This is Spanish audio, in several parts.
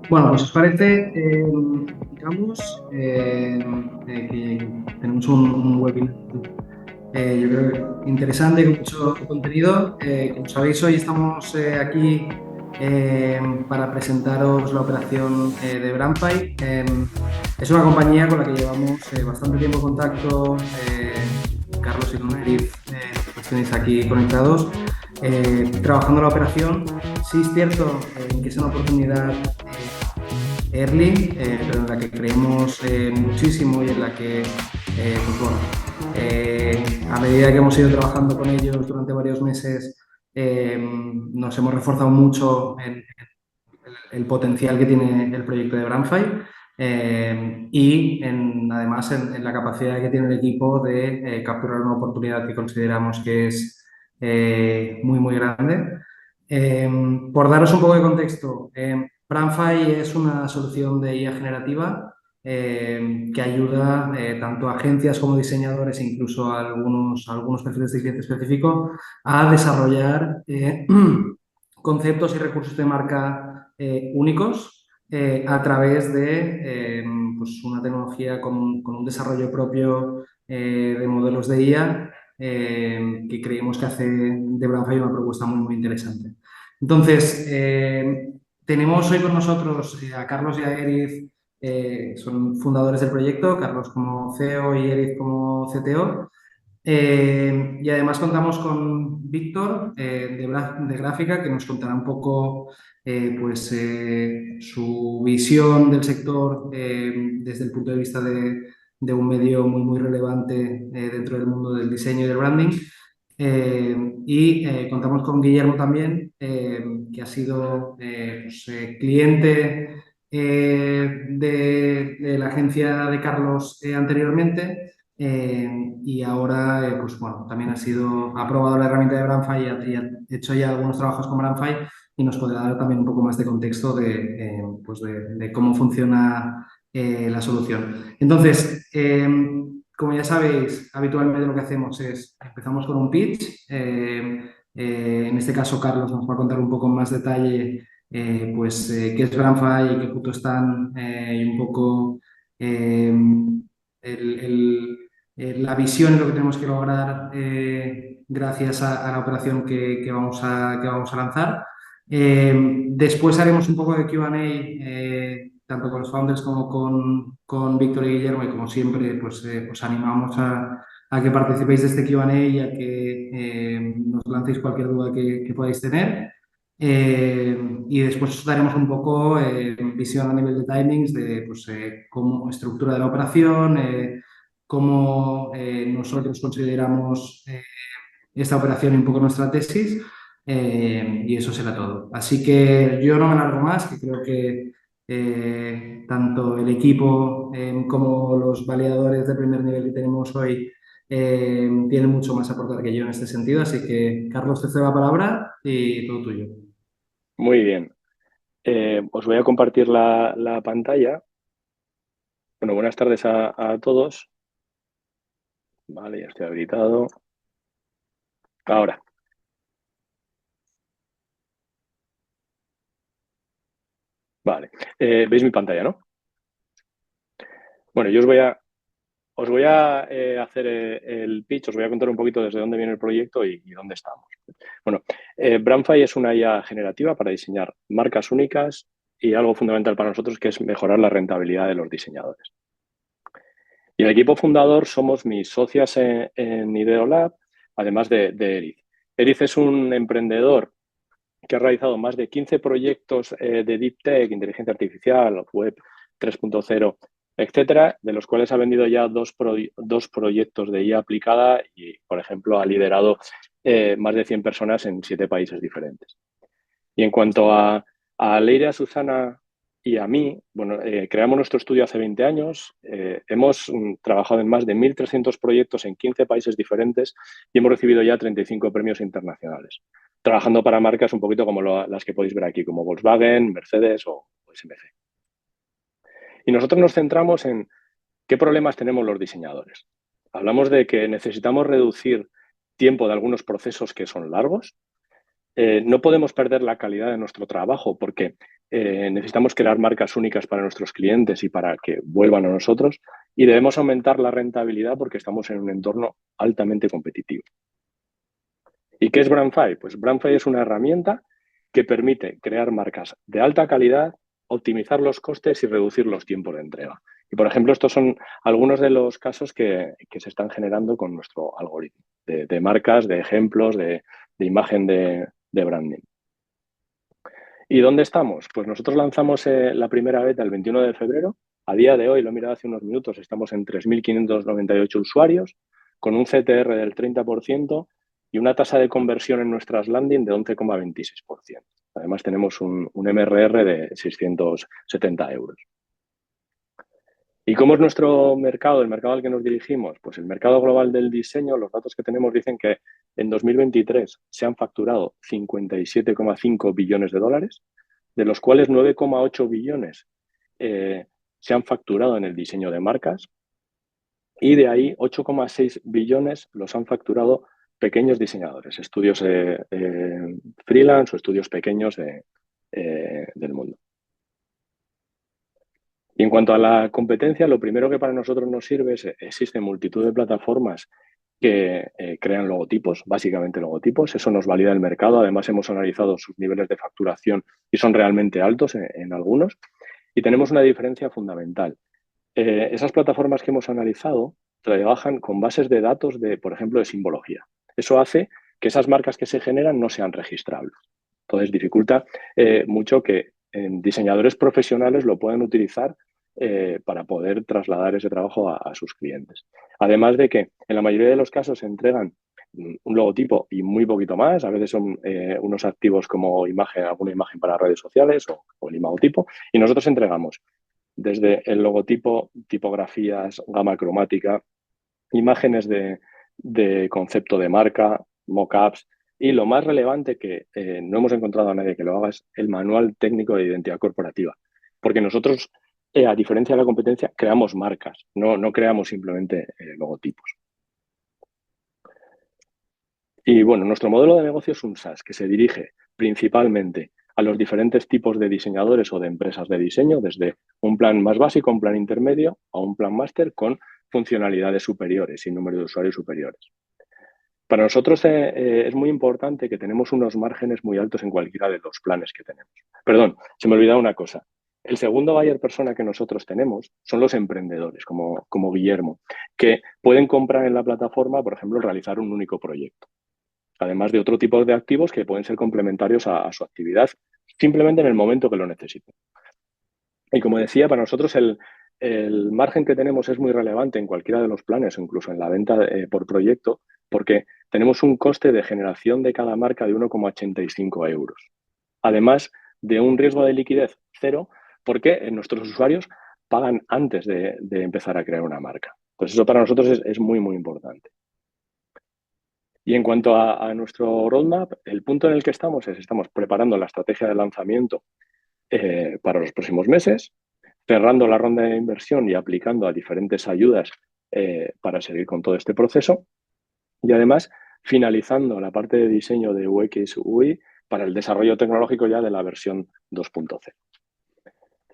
Bueno, pues os parece, digamos, que tenemos un webinar, yo creo que interesante, con mucho contenido. Como sabéis, hoy estamos aquí para presentaros la operación de Brandfy. Es una compañía con la que llevamos bastante tiempo en contacto. Carlos y con Eric, los tenéis aquí conectados, trabajando la operación. Sí es cierto que es una oportunidad early, pero en la que creemos muchísimo y en la que, pues bueno, a medida que hemos ido trabajando con ellos durante varios meses, nos hemos reforzado mucho en el potencial que tiene el proyecto de Brandfy y además en la capacidad que tiene el equipo de capturar una oportunidad que consideramos que es muy, muy grande. Eh, por daros un poco de contexto, Brandfy es una solución de IA generativa que ayuda tanto a agencias como diseñadores, incluso a algunos perfiles de cliente específico, a desarrollar conceptos y recursos de marca únicos a través de pues una tecnología con un desarrollo propio de modelos de IA que creemos que hace de Brandfy una propuesta muy, muy interesante. Entonces, tenemos hoy con nosotros a Carlos y a Eric, son fundadores del proyecto, Carlos como CEO y Eric como CTO. Y además contamos con Víctor de Gráfica, que nos contará un poco su visión del sector desde el punto de vista de un medio muy, muy relevante dentro del mundo del diseño y del branding. Contamos con Guillermo también, que ha sido cliente de la agencia de Carlos anteriormente. Y ahora, pues bueno, también ha probado la herramienta de Brandfy y ha hecho ya algunos trabajos con Brandfy y nos podrá dar también un poco más de contexto de cómo funciona la solución. Entonces, como ya sabéis, habitualmente lo que hacemos es, empezamos con un pitch. En este caso, Carlos nos va a contar un poco en más detalle qué es Brandfy y qué punto están y un poco el, el- la visión y lo que tenemos que lograr gracias a la operación que vamos a lanzar. Después haremos un poco de Q&A, tanto con los founders como con Víctor y Guillermo, y como siempre, os animamos a que participéis de este Q&A y a que nos lancéis cualquier duda que podáis tener. Y después os daremos un poco visión a nivel de timings de cómo estructura de la operación, cómo nosotros consideramos esta operación y un poco nuestra tesis, y eso será todo. Así que yo no me alargo más, que creo que tanto el equipo como los validadores de primer nivel que tenemos hoy tienen mucho más a aportar que yo en este sentido. Así que, Carlos, te cedo la palabra y todo tuyo. Muy bien. Os voy a compartir la pantalla. Bueno, buenas tardes a todos. Vale, ya estoy habilitado. Ahora, vale. ¿Veis mi pantalla, no? Bueno, yo os voy a hacer el pitch, os voy a contar un poquito desde dónde viene el proyecto y dónde estamos. Bueno, Brandfy es una IA generativa para diseñar marcas únicas y algo fundamental para nosotros que es mejorar la rentabilidad de los diseñadores. Y el equipo fundador somos mis socias en Ideolab, además de Eric. Eric es un emprendedor que ha realizado más de 15 proyectos de Deep Tech, inteligencia artificial, web 3.0, etcétera, de los cuales ha vendido ya dos proyectos de IA aplicada y, por ejemplo, ha liderado más de 100 personas en 7 países diferentes. Y en cuanto a Leire, a Susana y a mí, bueno, creamos nuestro estudio hace 20 años, hemos trabajado en más de 1.300 proyectos en 15 países diferentes y hemos recibido ya 35 premios internacionales, trabajando para marcas un poquito como las que podéis ver aquí, como Volkswagen, Mercedes o SMC. Y nosotros nos centramos en qué problemas tenemos los diseñadores. Hablamos de que necesitamos reducir tiempo de algunos procesos que son largos, no podemos perder la calidad de nuestro trabajo porque necesitamos crear marcas únicas para nuestros clientes y para que vuelvan a nosotros, y debemos aumentar la rentabilidad porque estamos en un entorno altamente competitivo. ¿Y qué es Brandfy? Pues Brandfy es una herramienta que permite crear marcas de alta calidad, optimizar los costes y reducir los tiempos de entrega. Y, por ejemplo, estos son algunos de los casos que se están generando con nuestro algoritmo de marcas, de ejemplos, de imagen de branding. ¿Y dónde estamos? Pues nosotros lanzamos la primera beta el 21 de febrero. A día de hoy, lo he mirado hace unos minutos, estamos en 3.598 usuarios, con un CTR del 30% y una tasa de conversión en nuestras landing de 11,26%. Además, tenemos un MRR de 670 euros. ¿Y cómo es nuestro mercado, el mercado al que nos dirigimos? Pues el mercado global del diseño, los datos que tenemos dicen que en 2023 se han facturado 57,5 billones de dólares, de los cuales 9,8 billones se han facturado en el diseño de marcas, y de ahí 8,6 billones los han facturado pequeños diseñadores, estudios freelance o estudios pequeños del mundo. Y en cuanto a la competencia, lo primero que para nosotros nos sirve es, existen multitud de plataformas que crean logotipos, básicamente logotipos. Eso nos valida el mercado. Además, hemos analizado sus niveles de facturación y son realmente altos en algunos. Y tenemos una diferencia fundamental. Esas plataformas que hemos analizado trabajan con bases de datos, por ejemplo, de simbología. Eso hace que esas marcas que se generan no sean registrables. Entonces, dificulta mucho que diseñadores profesionales lo puedan utilizar para poder trasladar ese trabajo a sus clientes. Además de que en la mayoría de los casos se entregan un logotipo y muy poquito más. A veces son unos activos como imagen, alguna imagen para redes sociales o el imagotipo. Y nosotros entregamos desde el logotipo, tipografías, gama cromática, imágenes de concepto de marca, mockups, y lo más relevante que no hemos encontrado a nadie que lo haga es el manual técnico de identidad corporativa. Porque nosotros, a diferencia de la competencia, creamos marcas, no creamos simplemente logotipos. Y bueno, nuestro modelo de negocio es un SaaS que se dirige principalmente a los diferentes tipos de diseñadores o de empresas de diseño, desde un plan más básico, un plan intermedio, a un plan máster con funcionalidades superiores y número de usuarios superiores. Para nosotros es muy importante que tenemos unos márgenes muy altos en cualquiera de los planes que tenemos. Perdón, se me olvidaba una cosa. El segundo buyer persona que nosotros tenemos son los emprendedores, como Guillermo, que pueden comprar en la plataforma, por ejemplo, realizar un único proyecto. Además de otro tipo de activos que pueden ser complementarios a su actividad, simplemente en el momento que lo necesiten. Y como decía, para nosotros el margen que tenemos es muy relevante en cualquiera de los planes o incluso en la venta por proyecto, porque tenemos un coste de generación de cada marca de 1,85 euros. Además de un riesgo de liquidez cero, porque nuestros usuarios pagan antes de empezar a crear una marca. Entonces eso para nosotros es muy, muy importante. Y en cuanto a nuestro roadmap, el punto en el que estamos preparando la estrategia de lanzamiento para los próximos meses, cerrando la ronda de inversión y aplicando a diferentes ayudas para seguir con todo este proceso, y además finalizando la parte de diseño de UX UI para el desarrollo tecnológico ya de la versión 2.0.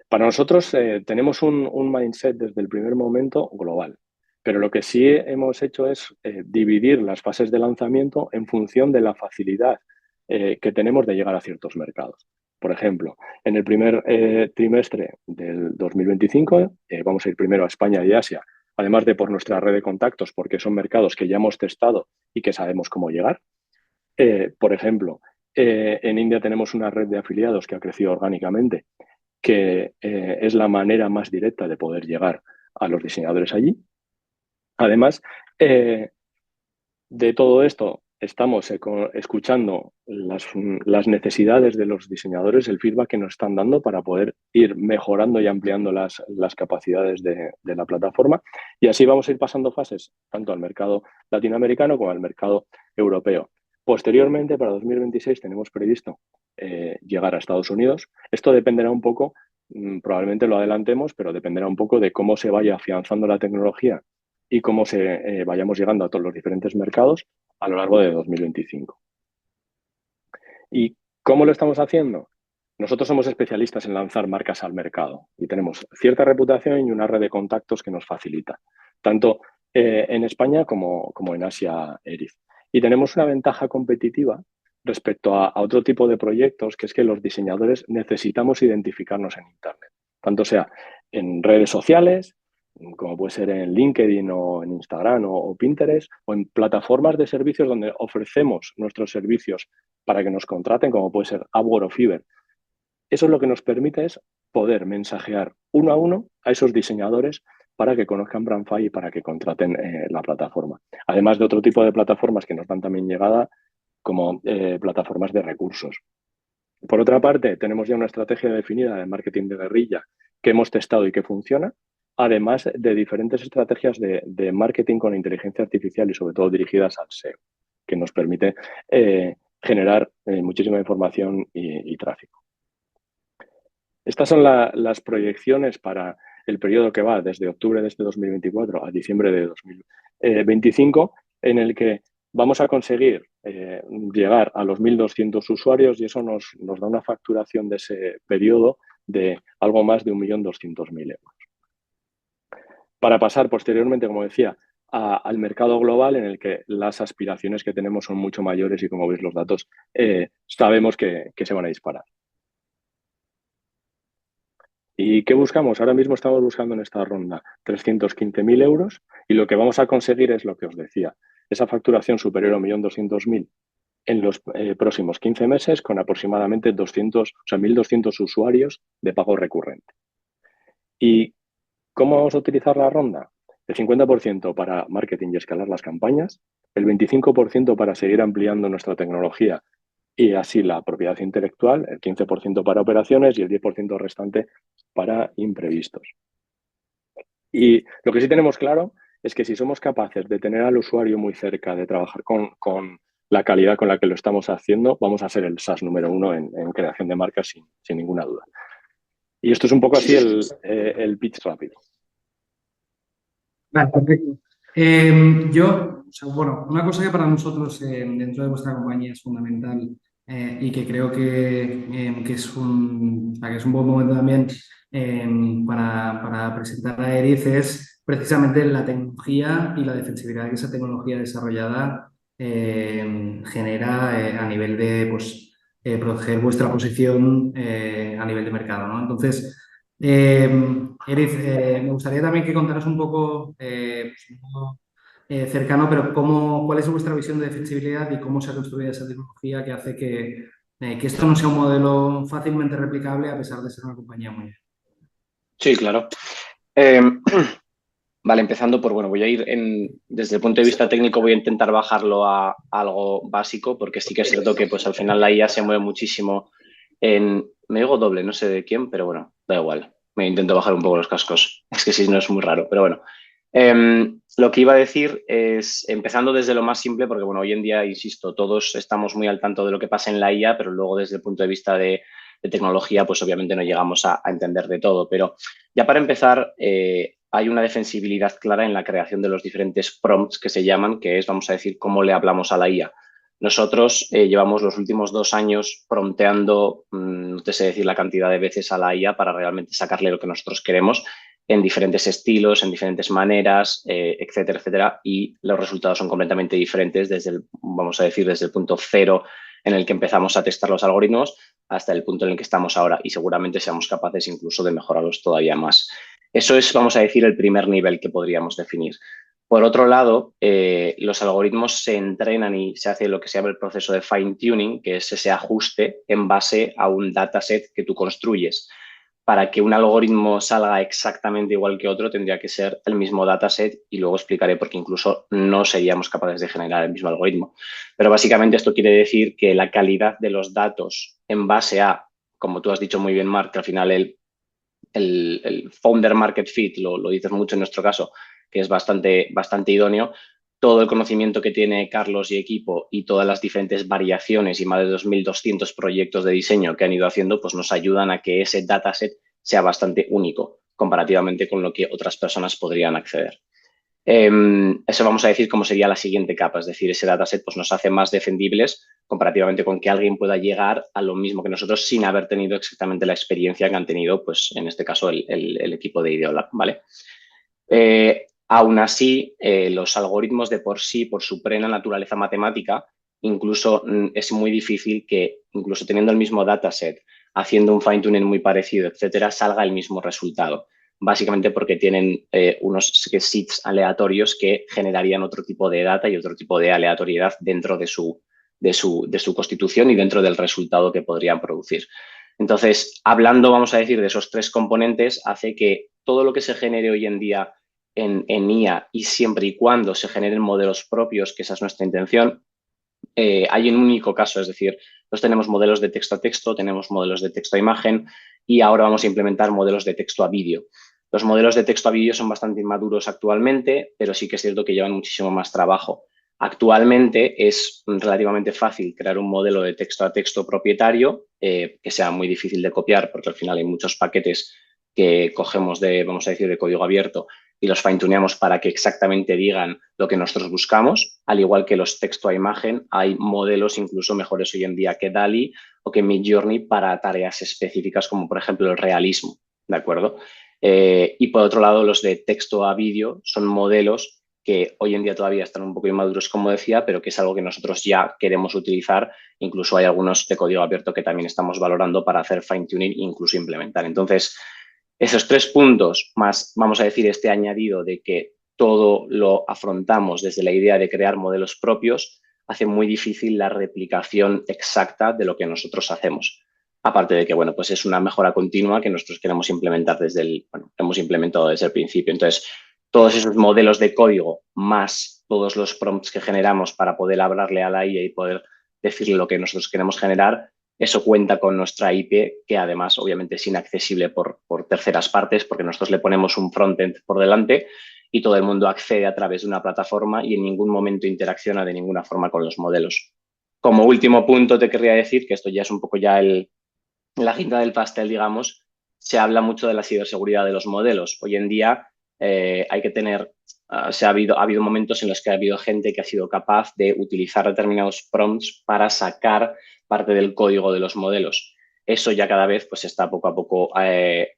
Para nosotros tenemos un mindset desde el primer momento global, pero lo que sí hemos hecho es dividir las fases de lanzamiento en función de la facilidad que tenemos de llegar a ciertos mercados. Por ejemplo, en el primer trimestre del 2025 vamos a ir primero a España y Asia, además de por nuestra red de contactos, porque son mercados que ya hemos testado y que sabemos cómo llegar. Por ejemplo, en India tenemos una red de afiliados que ha crecido orgánicamente, que es la manera más directa de poder llegar a los diseñadores allí. Además, de todo esto, estamos escuchando las necesidades de los diseñadores, el feedback que nos están dando para poder ir mejorando y ampliando las capacidades de la plataforma. Y así vamos a ir pasando fases tanto al mercado latinoamericano como al mercado europeo. Posteriormente, para 2026, tenemos previsto llegar a Estados Unidos. Esto dependerá un poco, probablemente lo adelantemos, pero dependerá un poco de cómo se vaya afianzando la tecnología y cómo vayamos llegando a todos los diferentes mercados a lo largo de 2025. ¿Y cómo lo estamos haciendo? Nosotros somos especialistas en lanzar marcas al mercado y tenemos cierta reputación y una red de contactos que nos facilita, tanto en España como en Asia, Eric. Y tenemos una ventaja competitiva respecto a otro tipo de proyectos, que es que los diseñadores necesitamos identificarnos en Internet, tanto sea en redes sociales, como puede ser en LinkedIn o en Instagram o Pinterest, o en plataformas de servicios donde ofrecemos nuestros servicios para que nos contraten, como puede ser Upwork o Fiverr. Eso es lo que nos permite es poder mensajear uno a uno a esos diseñadores para que conozcan Brandfy y para que contraten la plataforma. Además de otro tipo de plataformas que nos dan también llegada, como plataformas de recursos. Por otra parte, tenemos ya una estrategia definida de marketing de guerrilla que hemos testado y que funciona, además de diferentes estrategias de marketing con inteligencia artificial y sobre todo dirigidas al SEO, que nos permite generar muchísima información y tráfico. Estas son las proyecciones para el periodo que va desde octubre de este 2024 a diciembre de 2025, en el que vamos a conseguir llegar a los 1.200 usuarios y eso nos da una facturación de ese periodo de algo más de 1.200.000 euros. Para pasar posteriormente, como decía, al mercado global en el que las aspiraciones que tenemos son mucho mayores y, como veis, los datos sabemos que se van a disparar. ¿Y qué buscamos? Ahora mismo estamos buscando en esta ronda 315.000 euros y lo que vamos a conseguir es lo que os decía, esa facturación superior a 1.200.000 en los próximos 15 meses con aproximadamente 1.200 usuarios de pago recurrente. ¿Y cómo vamos a utilizar la ronda? El 50% para marketing y escalar las campañas, el 25% para seguir ampliando nuestra tecnología y así la propiedad intelectual, el 15% para operaciones y el 10% restante para imprevistos. Y lo que sí tenemos claro es que si somos capaces de tener al usuario muy cerca, de trabajar con la calidad con la que lo estamos haciendo, vamos a ser el SaaS número 1 en creación de marcas sin ninguna duda. Y esto es un poco así el pitch rápido. Vale, perfecto. Bueno, una cosa que para nosotros dentro de vuestra compañía es fundamental y que creo que es que es un buen momento también para presentar a Eriz es precisamente la tecnología y la defensibilidad que esa tecnología desarrollada genera a nivel de proteger vuestra posición a nivel de mercado, ¿no? Entonces, Eriz, me gustaría también que contaras un poco, cercano, pero cuál es vuestra visión de defensibilidad y cómo se ha construido esa tecnología que hace que esto no sea un modelo fácilmente replicable a pesar de ser una compañía muy... Sí, claro. Vale, empezando por, bueno, voy a ir desde el punto de vista técnico, voy a intentar bajarlo a algo básico, porque sí que es cierto que pues al final la IA se mueve muchísimo me digo doble, no sé de quién, pero bueno, da igual. Me intento bajar un poco los cascos. Es que sí, no es muy raro, pero bueno. Lo que iba a decir es, empezando desde lo más simple, porque bueno, hoy en día, insisto, todos estamos muy al tanto de lo que pasa en la IA, pero luego desde el punto de vista de tecnología, pues obviamente no llegamos a entender de todo. Pero ya para empezar, hay una defensibilidad clara en la creación de los diferentes prompts que se llaman, que es, vamos a decir, cómo le hablamos a la IA. Nosotros llevamos los últimos 2 años prompteando, no te sé decir la cantidad de veces a la IA para realmente sacarle lo que nosotros queremos en diferentes estilos, en diferentes maneras, etcétera, etcétera. Y los resultados son completamente diferentes desde vamos a decir, desde el punto cero en el que empezamos a testar los algoritmos hasta el punto en el que estamos ahora y seguramente seamos capaces incluso de mejorarlos todavía más. Eso es, vamos a decir, el primer nivel que podríamos definir. Por otro lado, los algoritmos se entrenan y se hace lo que se llama el proceso de fine tuning, que es ese ajuste en base a un dataset que tú construyes. Para que un algoritmo salga exactamente igual que otro, tendría que ser el mismo dataset y luego explicaré por qué incluso no seríamos capaces de generar el mismo algoritmo. Pero básicamente esto quiere decir que la calidad de los datos en base a, como tú has dicho muy bien, Marc, que al final el founder market fit, lo dices mucho en nuestro caso, que es bastante idóneo. Todo el conocimiento que tiene Carlos y equipo y todas las diferentes variaciones y más de 2.200 proyectos de diseño que han ido haciendo, pues nos ayudan a que ese dataset sea bastante único comparativamente con lo que otras personas podrían acceder. Eso vamos a decir cómo sería la siguiente capa, es decir, ese dataset pues, nos hace más defendibles comparativamente con que alguien pueda llegar a lo mismo que nosotros sin haber tenido exactamente la experiencia que han tenido, pues en este caso, el equipo de Ideolab, ¿vale? Aún así, los algoritmos de por sí, por su plena naturaleza matemática, incluso es muy difícil que, incluso teniendo el mismo dataset, haciendo un fine-tuning muy parecido, etcétera, salga el mismo resultado. Básicamente porque tienen unos seeds aleatorios que generarían otro tipo de data y otro tipo de aleatoriedad dentro de su constitución y dentro del resultado que podrían producir. Entonces, hablando, vamos a decir, de esos tres componentes, hace que todo lo que se genere hoy en día en IA y siempre y cuando se generen modelos propios, que esa es nuestra intención, hay un único caso, es decir, nosotros tenemos modelos de texto a texto, tenemos modelos de texto a imagen y ahora vamos a implementar modelos de texto a vídeo. Los modelos de texto a vídeo son bastante inmaduros actualmente, pero sí que es cierto que llevan muchísimo más trabajo. Actualmente es relativamente fácil crear un modelo de texto a texto propietario que sea muy difícil de copiar porque al final hay muchos paquetes que cogemos de, vamos a decir, de código abierto y los fine-tuneamos para que exactamente digan lo que nosotros buscamos. Al igual que los texto a imagen, hay modelos incluso mejores hoy en día que DALL-E o que Midjourney para tareas específicas como por ejemplo el realismo, ¿de acuerdo? Y por otro lado, los de texto a vídeo son modelos que hoy en día todavía están un poco inmaduros, como decía, pero que es algo que nosotros ya queremos utilizar. Incluso hay algunos de código abierto que también estamos valorando para hacer fine-tuning e incluso implementar. Entonces, esos tres puntos, más vamos a decir este añadido de que todo lo afrontamos desde la idea de crear modelos propios, hace muy difícil la replicación exacta de lo que nosotros hacemos. Aparte de que, bueno, pues es una mejora continua que nosotros queremos implementar hemos implementado desde el principio. Entonces, todos esos modelos de código más todos los prompts que generamos para poder hablarle a la IA y poder decirle lo que nosotros queremos generar, eso cuenta con nuestra IP, que además obviamente es inaccesible por terceras partes, porque nosotros le ponemos un frontend por delante y todo el mundo accede a través de una plataforma y en ningún momento interacciona de ninguna forma con los modelos. Como último punto te querría decir, que esto ya es un poco ya la guinda del pastel, digamos, se habla mucho de la ciberseguridad de los modelos. Hoy en día hay que tener, ha habido momentos en los que ha habido gente que ha sido capaz de utilizar determinados prompts para sacar parte del código de los modelos. Eso ya cada vez pues está poco a poco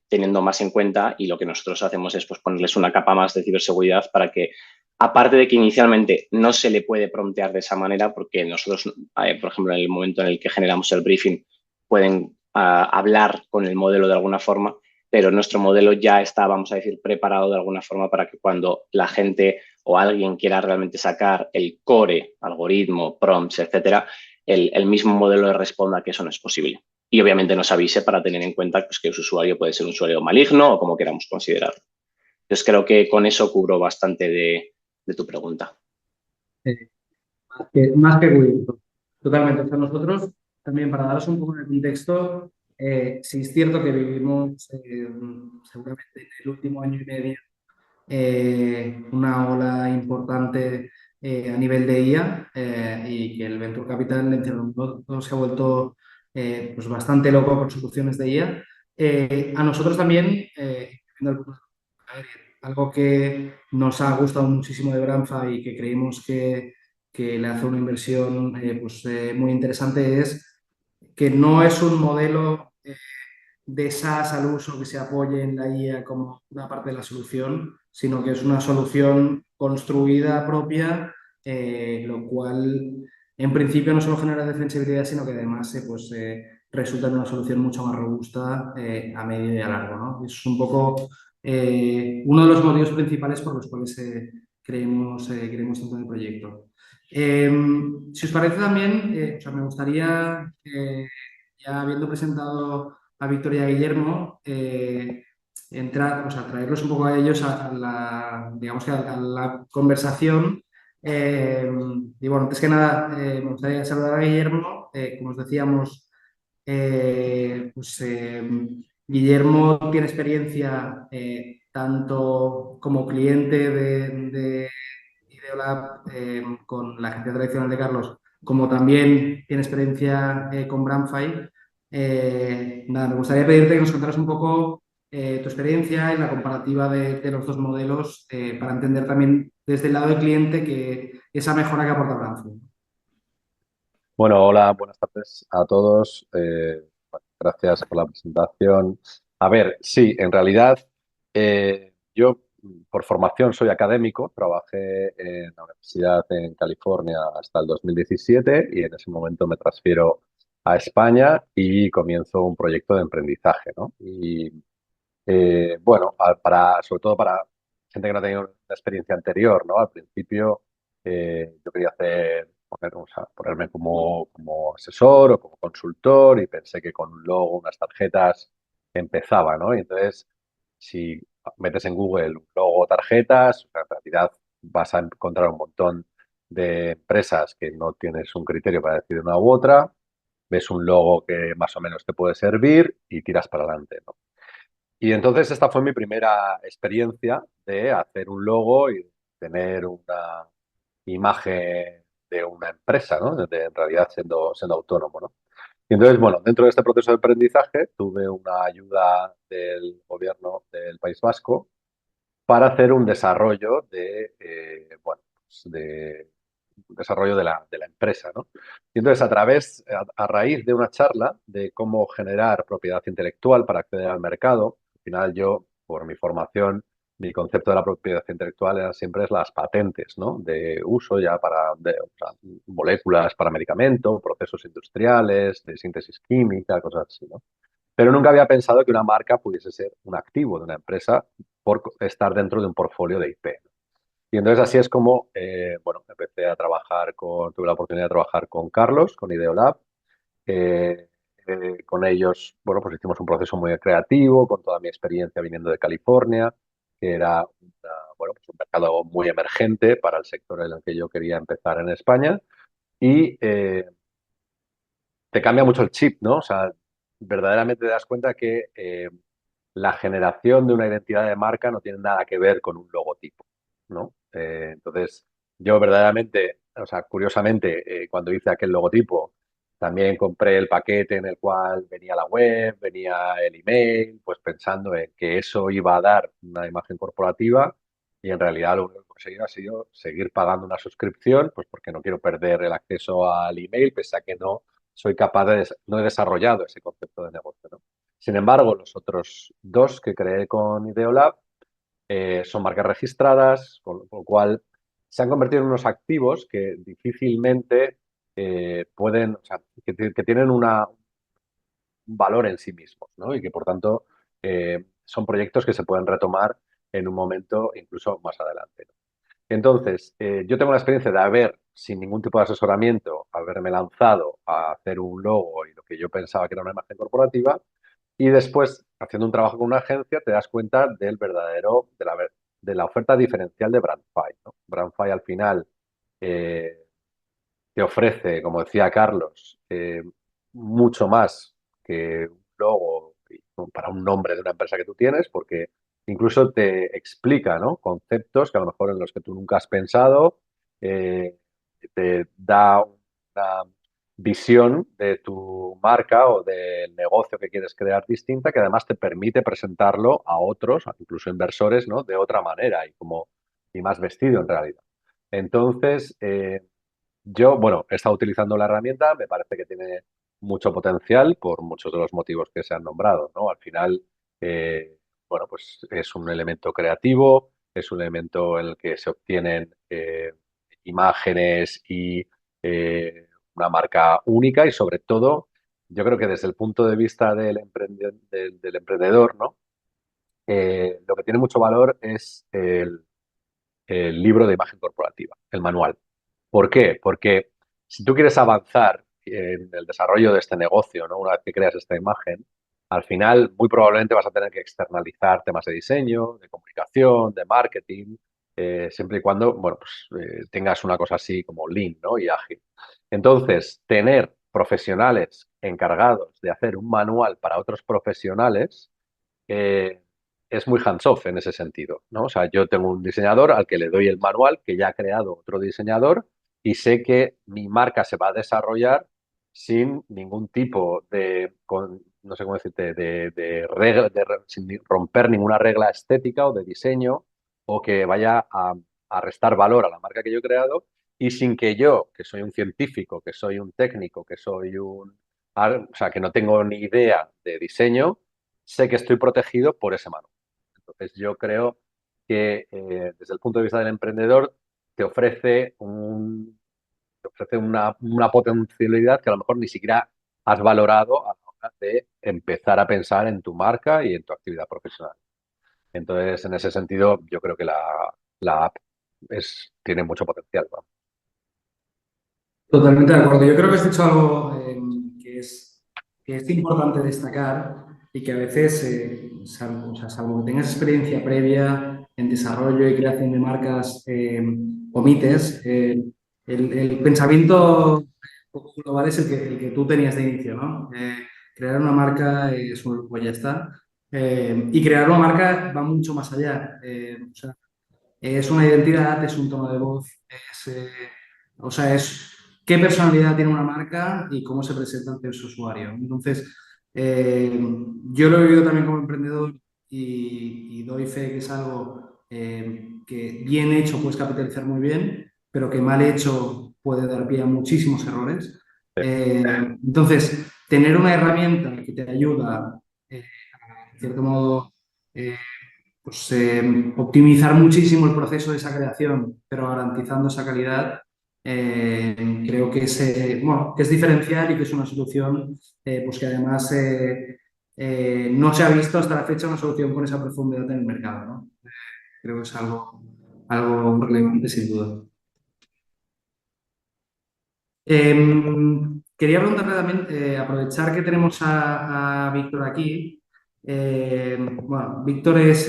teniendo más en cuenta y lo que nosotros hacemos es pues, ponerles una capa más de ciberseguridad para que, aparte de que inicialmente no se le puede promptear de esa manera, porque nosotros, por ejemplo, en el momento en el que generamos el briefing, pueden hablar con el modelo de alguna forma, pero nuestro modelo ya está, vamos a decir, preparado de alguna forma para que cuando la gente o alguien quiera realmente sacar el core, algoritmo, prompts, etcétera, el mismo modelo le responda que eso no es posible. Y obviamente nos avise para tener en cuenta pues, que ese usuario puede ser un usuario maligno o como queramos considerarlo. Entonces creo que con eso cubro bastante de tu pregunta. Más que cubierto. Totalmente. O sea, nosotros también, para daros un poco de contexto, sí es cierto que vivimos seguramente en el último año y medio una ola importante a nivel de IA y que el Venture Capital en cierto modo se ha vuelto pues bastante loco con soluciones de IA. A nosotros también, a ver, algo que nos ha gustado muchísimo de Branfa y que creímos que le hace una inversión muy interesante es que no es un modelo de SaaS al uso que se apoye en la IA como una parte de la solución, sino que es una solución construida propia, lo cual en principio no solo genera defensibilidad, sino que además resulta en una solución mucho más robusta a medio y a largo, ¿no? Es un poco uno de los motivos principales por los cuales creemos tanto en el proyecto. Si os parece también, me gustaría, ya habiendo presentado a Víctor y a Guillermo, traerlos un poco a ellos digamos que a la conversación. Y bueno, antes que nada, me gustaría saludar a Guillermo. Como os decíamos, Guillermo tiene experiencia tanto como cliente de Ideolab con la agencia tradicional de Carlos, como también tiene experiencia con Brandfy. Nada, me gustaría pedirte que nos contaras un poco tu experiencia y la comparativa de los dos modelos para entender también desde el lado del cliente que esa mejora que aporta Brandflow. Bueno, hola, buenas tardes a todos. Bueno, gracias por la presentación. A ver, sí, en realidad yo por formación soy académico, trabajé en la universidad en California hasta el 2017 y en ese momento me transfiero a España y comienzo un proyecto de emprendizaje, ¿no? Y bueno, sobre todo para gente que no ha tenido una experiencia anterior, ¿no? Al principio yo quería o sea, ponerme como asesor o como consultor y pensé que con un logo, unas tarjetas empezaba, ¿no? Y entonces, si metes en Google un logo o tarjetas, en realidad vas a encontrar un montón de empresas que no tienes un criterio para decidir una u otra, ves un logo que más o menos te puede servir y tiras para adelante, ¿no? Y entonces esta fue mi primera experiencia de hacer un logo y tener una imagen de una empresa, ¿no? En realidad siendo autónomo, ¿no? Y entonces, bueno, dentro de este proceso de aprendizaje tuve una ayuda del gobierno del País Vasco para hacer un desarrollo bueno, pues de un desarrollo de la empresa, ¿no? Y entonces, a raíz de una charla de cómo generar propiedad intelectual para acceder al mercado, al final yo, por mi formación, mi concepto de la propiedad intelectual eran siempre las patentes, ¿no? De uso ya o sea, moléculas para medicamento, procesos industriales, de síntesis química, cosas así, ¿no? Pero nunca había pensado que una marca pudiese ser un activo de una empresa por estar dentro de un portfolio de IP. Y entonces así es como, bueno, tuve la oportunidad de trabajar con Carlos, con Ideolab. Eh, con ellos, bueno, pues hicimos un proceso muy creativo, con toda mi experiencia viniendo de California, que era bueno, pues un mercado muy emergente para el sector en el que yo quería empezar en España. Y te cambia mucho el chip, ¿no? O sea, verdaderamente te das cuenta que la generación de una identidad de marca no tiene nada que ver con un logotipo, ¿no? Entonces, yo verdaderamente, o sea, curiosamente, cuando hice aquel logotipo, también compré el paquete en el cual venía la web, venía el email, pues pensando en que eso iba a dar una imagen corporativa y en realidad lo único que he conseguido ha sido seguir pagando una suscripción, pues porque no quiero perder el acceso al email, pese a que no he desarrollado ese concepto de negocio, ¿no? Sin embargo, los otros dos que creé con Ideolab son marcas registradas, con lo cual se han convertido en unos activos que difícilmente pueden, o sea, que tienen un valor en sí mismos, ¿no? Y que por tanto son proyectos que se pueden retomar en un momento incluso más adelante, ¿no? Entonces, yo tengo la experiencia de sin ningún tipo de asesoramiento, haberme lanzado a hacer un logo y lo que yo pensaba que era una imagen corporativa, y después, haciendo un trabajo con una agencia, te das cuenta de la oferta diferencial de Brandfy, ¿no? Brandfy al final eh, te ofrece, como decía Carlos, mucho más que un logo para un nombre de una empresa que tú tienes, porque incluso te explica, ¿no? Conceptos que a lo mejor en los que tú nunca has pensado, eh, te da una visión de tu marca o del negocio que quieres crear distinta, que además te permite presentarlo a otros, incluso inversores, ¿no? De otra manera y más vestido en realidad. Entonces, yo, bueno, he estado utilizando la herramienta, me parece que tiene mucho potencial por muchos de los motivos que se han nombrado, ¿no? Al final, bueno, pues es un elemento creativo, es un elemento en el que se obtienen imágenes y una marca única y sobre todo, yo creo que desde el punto de vista del emprendedor, ¿no? Lo que tiene mucho valor es el libro de imagen corporativa, el manual. ¿Por qué? Porque si tú quieres avanzar en el desarrollo de este negocio, ¿no? Una vez que creas esta imagen, al final muy probablemente vas a tener que externalizar temas de diseño, de comunicación, de marketing, siempre y cuando, bueno, pues, tengas una cosa así como lean, ¿no? Y ágil. Entonces, tener profesionales encargados de hacer un manual para otros profesionales eh, es muy hands-off en ese sentido, ¿no? O sea, yo tengo un diseñador al que le doy el manual que ya ha creado otro diseñador y sé que mi marca se va a desarrollar sin ningún tipo no sé cómo decirte, de regla, sin romper ninguna regla estética o de diseño o que vaya a a restar valor a la marca que yo he creado y sin que yo, que soy un científico, que soy un técnico, que soy o sea, que no tengo ni idea de diseño, sé que estoy protegido por ese manual. Entonces, yo creo que desde el punto de vista del emprendedor te ofrece una potencialidad que a lo mejor ni siquiera has valorado a la hora de empezar a pensar en tu marca y en tu actividad profesional. Entonces, en ese sentido, yo creo que la app tiene mucho potencial, ¿no? Totalmente de acuerdo. Yo creo que has dicho algo que es importante destacar y que a veces, salvo, o sea, salvo que tengas experiencia previa en desarrollo y creación de marcas, omites, el pensamiento un poco global es el que tú tenías de inicio, ¿no? Crear una marca es un pues ya está. Y crear una marca va mucho más allá. O sea, es una identidad, es un tono de voz, o sea, es qué personalidad tiene una marca y cómo se presenta ante su usuario. Entonces, eh, yo lo he vivido también como emprendedor y doy fe que es algo que bien hecho puedes capitalizar muy bien, pero que mal hecho puede dar pie a muchísimos errores. Entonces, tener una herramienta que te ayuda, en cierto modo, eh, pues, optimizar muchísimo el proceso de esa creación, pero garantizando esa calidad, creo que bueno, que es diferencial y que es una solución pues que además no se ha visto hasta la fecha una solución con esa profundidad en el mercado, ¿no? Creo que es algo relevante sin duda. Quería preguntarle también, aprovechar que tenemos a Víctor aquí. Bueno, Víctor es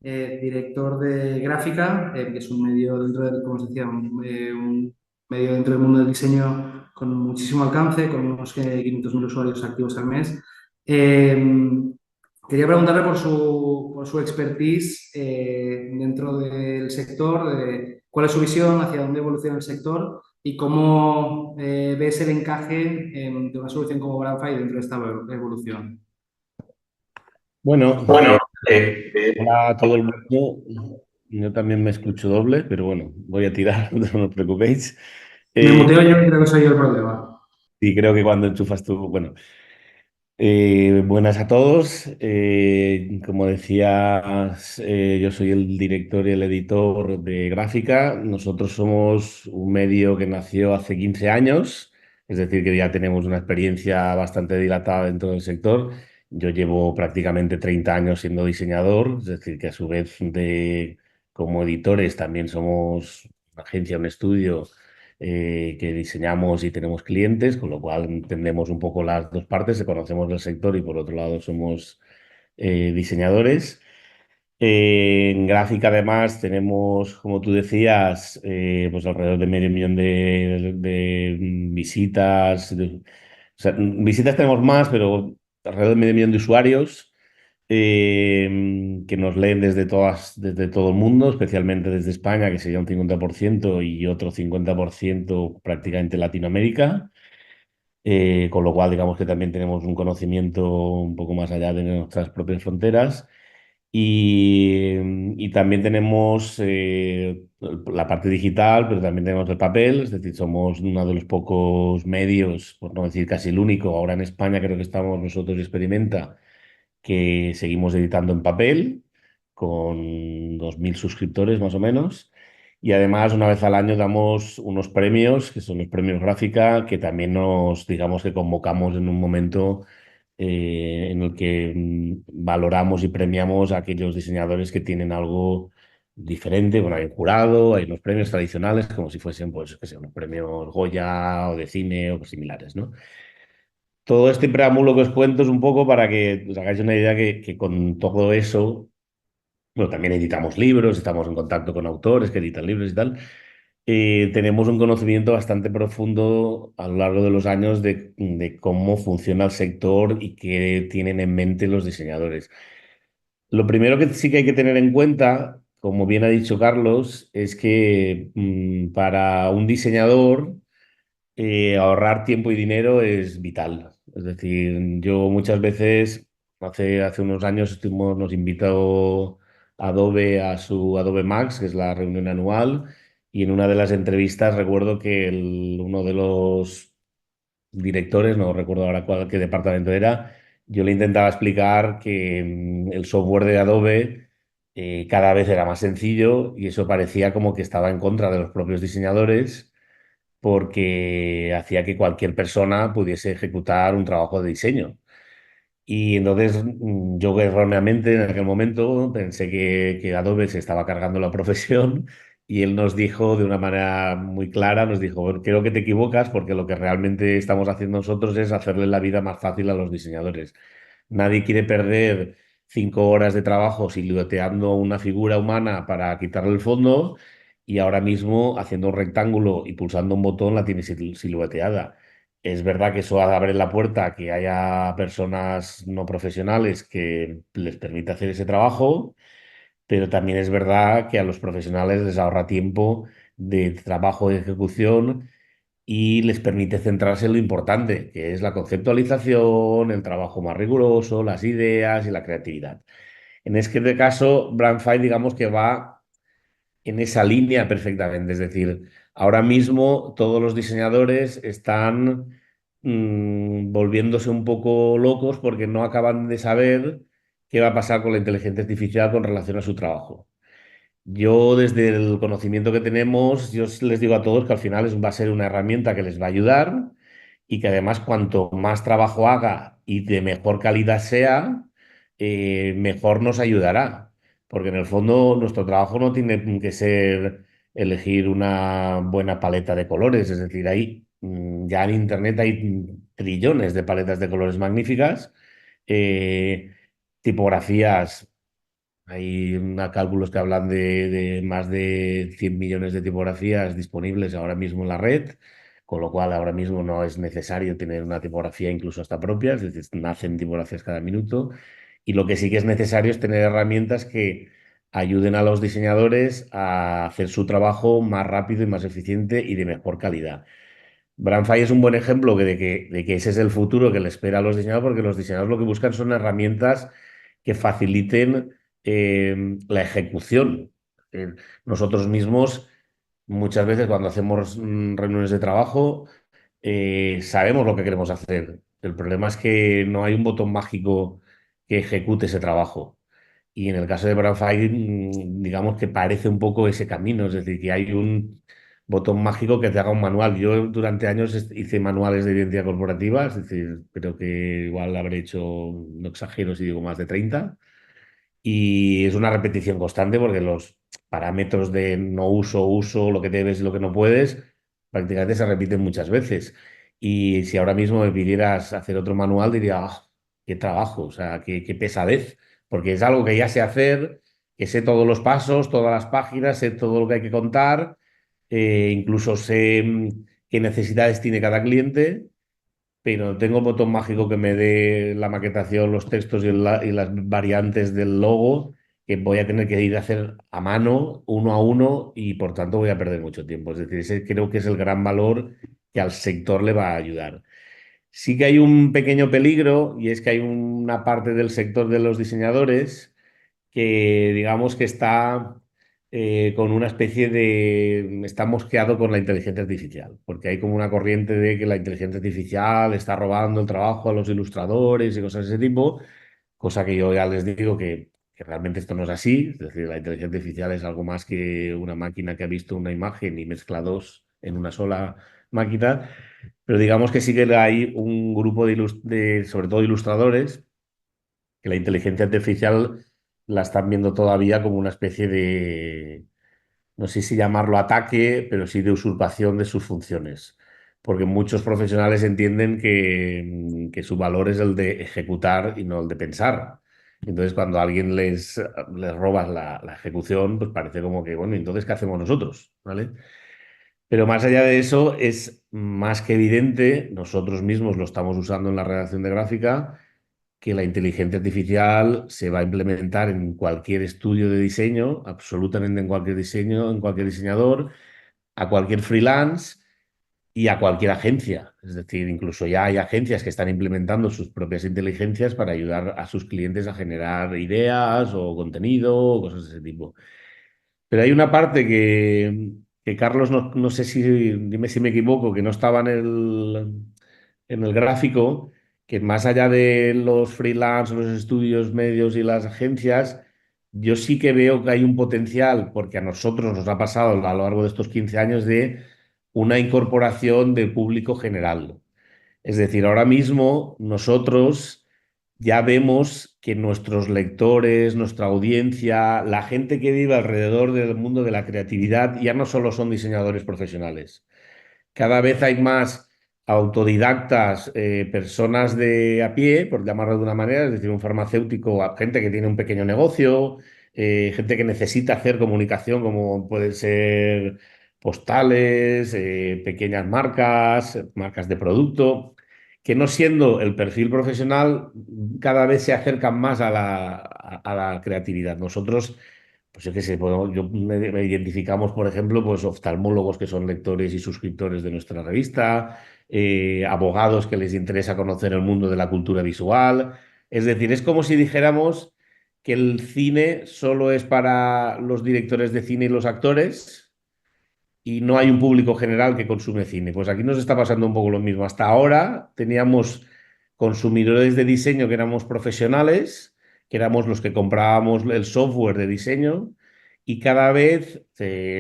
director de gráfica, que es un medio dentro del, como os decía, un medio dentro del mundo del diseño con muchísimo alcance, con unos 500.000 usuarios activos al mes. Eh, Quería preguntarle por su expertise dentro del sector, de cuál es su visión, hacia dónde evoluciona el sector y cómo ves el encaje de una solución como Brandfy dentro de esta evolución. Bueno, Bueno, hola a todo el mundo. Yo también me escucho doble, pero bueno, voy a tirar, no os preocupéis. me Eh, muteo yo y creo que soy yo el problema. y creo que cuando enchufas tú, bueno, buenas a todos. Como decías, yo soy el director y el editor de Gráfica. Nosotros somos un medio que nació hace 15 años, es decir, que ya tenemos una experiencia bastante dilatada dentro del sector. Yo llevo prácticamente 30 años siendo diseñador, es decir, que a su vez como editores también somos una agencia, un estudio que diseñamos y tenemos clientes, con lo cual entendemos un poco las dos partes, conocemos del sector y por otro lado somos diseñadores. En gráfica además tenemos, como tú decías, pues alrededor de medio millón de visitas. O sea, visitas tenemos más, pero alrededor de medio millón de usuarios que nos leen desde todo el mundo, especialmente desde España, que sería un 50% y otro 50% prácticamente Latinoamérica. Con lo cual, digamos que también tenemos un conocimiento un poco más allá de nuestras propias fronteras. Y, y también tenemos la parte digital, pero también tenemos el papel, es decir, somos uno de los pocos medios, por no decir casi el único, ahora en España creo que estamos nosotros y Experimenta, que seguimos editando en papel, con 2.000 suscriptores más o menos. Y además, una vez al año damos unos premios, que son los premios Gráfica, que también digamos que convocamos en un momento en el que valoramos y premiamos a aquellos diseñadores que tienen algo diferente. Bueno, hay un jurado, hay unos premios tradicionales, como si fuesen, pues, que sé, unos premios Goya o de cine o similares, ¿no? Todo este preámbulo que os cuento es un poco para que os hagáis una idea que con todo eso, bueno, también editamos libros, estamos en contacto con autores que editan libros y tal. Tenemos un conocimiento bastante profundo a lo largo de los años de cómo funciona el sector y qué tienen en mente los diseñadores. Lo primero que sí que hay que tener en cuenta, como bien ha dicho Carlos, es que para un diseñador ahorrar tiempo y dinero es vital. Es decir, yo muchas veces, hace unos años nos invitó Adobe a su Adobe Max, que es la reunión anual, y en una de las entrevistas recuerdo que uno de los directores, no recuerdo ahora qué departamento era, yo le intentaba explicar que el software de Adobe cada vez era más sencillo y eso parecía como que estaba en contra de los propios diseñadores porque hacía que cualquier persona pudiese ejecutar un trabajo de diseño. Y entonces yo erróneamente en aquel momento pensé que Adobe se estaba cargando la profesión y él nos dijo de una manera muy clara, nos dijo, "Bueno, creo que te equivocas porque lo que realmente estamos haciendo nosotros es hacerle la vida más fácil a los diseñadores. Nadie quiere perder 5 horas de trabajo silueteando una figura humana para quitarle el fondo y ahora mismo haciendo un rectángulo y pulsando un botón la tiene silueteada. Es verdad que eso abre la puerta a que haya personas no profesionales que les permita hacer ese trabajo, pero también es verdad que a los profesionales les ahorra tiempo de trabajo de ejecución y les permite centrarse en lo importante, que es la conceptualización, el trabajo más riguroso, las ideas y la creatividad. En este caso, Brandfy, digamos que va en esa línea perfectamente. Es decir, ahora mismo todos los diseñadores están volviéndose un poco locos porque no acaban de saber qué va a pasar con la inteligencia artificial con relación a su trabajo. Yo, desde el conocimiento que tenemos, yo les digo a todos que al final va a ser una herramienta que les va a ayudar y que además cuanto más trabajo haga y de mejor calidad sea, mejor nos ayudará. Porque en el fondo nuestro trabajo no tiene que ser elegir una buena paleta de colores. Es decir, ya en Internet hay trillones de paletas de colores magníficas, eh, tipografías. Hay cálculos que hablan de más de 100 millones de tipografías disponibles ahora mismo en la red, con lo cual ahora mismo no es necesario tener una tipografía incluso hasta propia, es decir, nacen tipografías cada minuto. Y lo que sí que es necesario es tener herramientas que ayuden a los diseñadores a hacer su trabajo más rápido y más eficiente y de mejor calidad. Brandfy es un buen ejemplo de que ese es el futuro que le espera a los diseñadores, porque los diseñadores lo que buscan son herramientas que faciliten la ejecución. Nosotros mismos, muchas veces cuando hacemos reuniones de trabajo, sabemos lo que queremos hacer. El problema es que no hay un botón mágico que ejecute ese trabajo. Y en el caso de Brandfire, digamos que parece un poco ese camino, es decir, que hay un botón mágico que te haga un manual. Yo durante años hice manuales de identidad corporativa, es decir, creo que igual habré hecho, no exagero si digo más de 30, y es una repetición constante porque los parámetros de no uso, uso, lo que debes y lo que no puedes, prácticamente se repiten muchas veces. Y si ahora mismo me pidieras hacer otro manual, diría, "Ah, qué trabajo, o sea, qué pesadez, porque es algo que ya sé hacer, que sé todos los pasos, todas las páginas, sé todo lo que hay que contar, incluso sé qué necesidades tiene cada cliente, pero tengo el botón mágico que me dé la maquetación, los textos y las variantes del logo, que voy a tener que ir a hacer a mano, uno a uno, y por tanto voy a perder mucho tiempo. Es decir, ese creo que es el gran valor que al sector le va a ayudar. Sí que hay un pequeño peligro, y es que hay una parte del sector de los diseñadores que digamos que está con una especie de... está mosqueado con la inteligencia artificial, porque hay como una corriente de que la inteligencia artificial está robando el trabajo a los ilustradores y cosas de ese tipo, cosa que yo ya les digo que realmente esto no es así, es decir, la inteligencia artificial es algo más que una máquina que ha visto una imagen y mezcla dos en una sola máquina, pero digamos que sí que hay un grupo sobre todo ilustradores, que la inteligencia artificial la están viendo todavía como una especie de, no sé si llamarlo ataque, pero sí de usurpación de sus funciones. Porque muchos profesionales entienden que su valor es el de ejecutar y no el de pensar. Entonces, cuando a alguien les robas la ejecución, pues parece como que, bueno, entonces, ¿qué hacemos nosotros? ¿Vale? Pero más allá de eso, es más que evidente, nosotros mismos lo estamos usando en la redacción de gráfica, que la inteligencia artificial se va a implementar en cualquier estudio de diseño, absolutamente en cualquier diseño, en cualquier diseñador, a cualquier freelance, y a cualquier agencia. Es decir, incluso ya hay agencias que están implementando sus propias inteligencias para ayudar a sus clientes a generar ideas o contenido o cosas de ese tipo. Pero hay una parte que Carlos, no sé si, dime si me equivoco, que no estaba en el gráfico, que más allá de los freelance, los estudios medios y las agencias, yo sí que veo que hay un potencial, porque a nosotros nos ha pasado a lo largo de estos 15 años de una incorporación del público general. Es decir, ahora mismo nosotros ya vemos que nuestros lectores, nuestra audiencia, la gente que vive alrededor del mundo de la creatividad ya no solo son diseñadores profesionales. Cada vez hay más autodidactas, personas de a pie, por llamarlo de una manera, es decir, un farmacéutico, gente que tiene un pequeño negocio, gente que necesita hacer comunicación, como pueden ser postales, pequeñas marcas, marcas de producto, que no siendo el perfil profesional, cada vez se acercan más a la creatividad. Nosotros pues yo qué sé, me identificamos, por ejemplo, pues oftalmólogos que son lectores y suscriptores de nuestra revista, abogados que les interesa conocer el mundo de la cultura visual. Es decir, es como si dijéramos que el cine solo es para los directores de cine y los actores y no hay un público general que consume cine. Pues aquí nos está pasando un poco lo mismo. Hasta ahora teníamos consumidores de diseño que éramos profesionales, que éramos los que comprábamos el software de diseño, y cada vez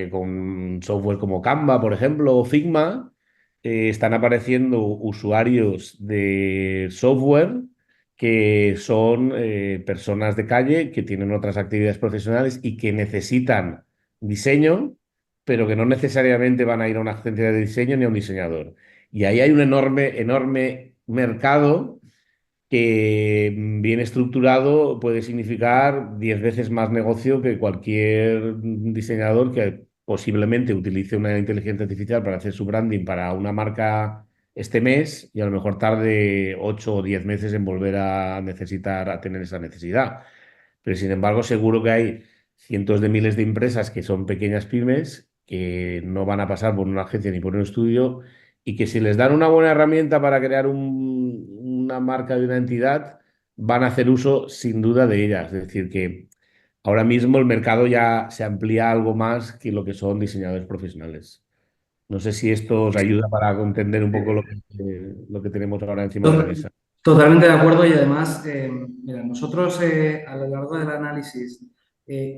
con software como Canva, por ejemplo, o Figma, están apareciendo usuarios de software que son personas de calle que tienen otras actividades profesionales y que necesitan diseño pero que no necesariamente van a ir a una agencia de diseño ni a un diseñador. Y ahí hay un enorme, enorme mercado que bien estructurado puede significar 10 veces más negocio que cualquier diseñador que posiblemente utilice una inteligencia artificial para hacer su branding para una marca este mes y a lo mejor tarde 8 o 10 meses en volver a necesitar, a tener esa necesidad. Pero sin embargo, seguro que hay cientos de miles de empresas que son pequeñas pymes que no van a pasar por una agencia ni por un estudio y que si les dan una buena herramienta para crear una marca de una entidad, van a hacer uso sin duda de ella. Es decir, que ahora mismo el mercado ya se amplía algo más que lo que son diseñadores profesionales. No sé si esto os ayuda para entender un poco lo que tenemos ahora encima de la To- mesa. Totalmente de acuerdo y además, mira, nosotros a lo largo del análisis,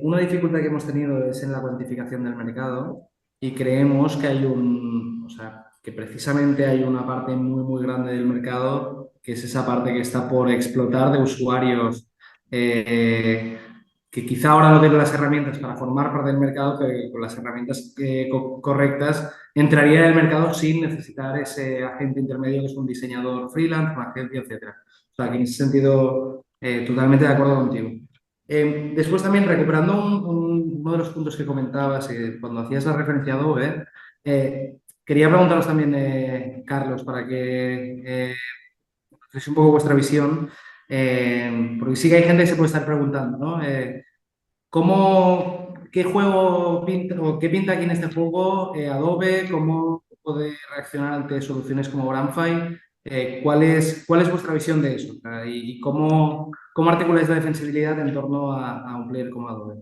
una dificultad que hemos tenido es en la cuantificación del mercado y creemos que hay o sea, que precisamente hay una parte muy, muy grande del mercado que es esa parte que está por explotar de usuarios eh, que quizá ahora no tienen las herramientas para formar parte del mercado, pero que con las herramientas correctas entraría en el mercado sin necesitar ese agente intermedio que es un diseñador freelance, una agencia, etcétera. O sea, que en ese sentido, totalmente de acuerdo contigo. Después también, recuperando uno de los puntos que comentabas, cuando hacías la referencia a Adobe, quería preguntaros también, Carlos, para que es un poco vuestra visión, porque sí que hay gente que se puede estar preguntando, ¿no? ¿Qué juego pinta o qué pinta aquí en este juego Adobe? ¿Cómo puede reaccionar ante soluciones como Granfy? ¿Cuál es vuestra visión de eso? O sea, y cómo articuláis la defensibilidad en torno a un player como Adobe?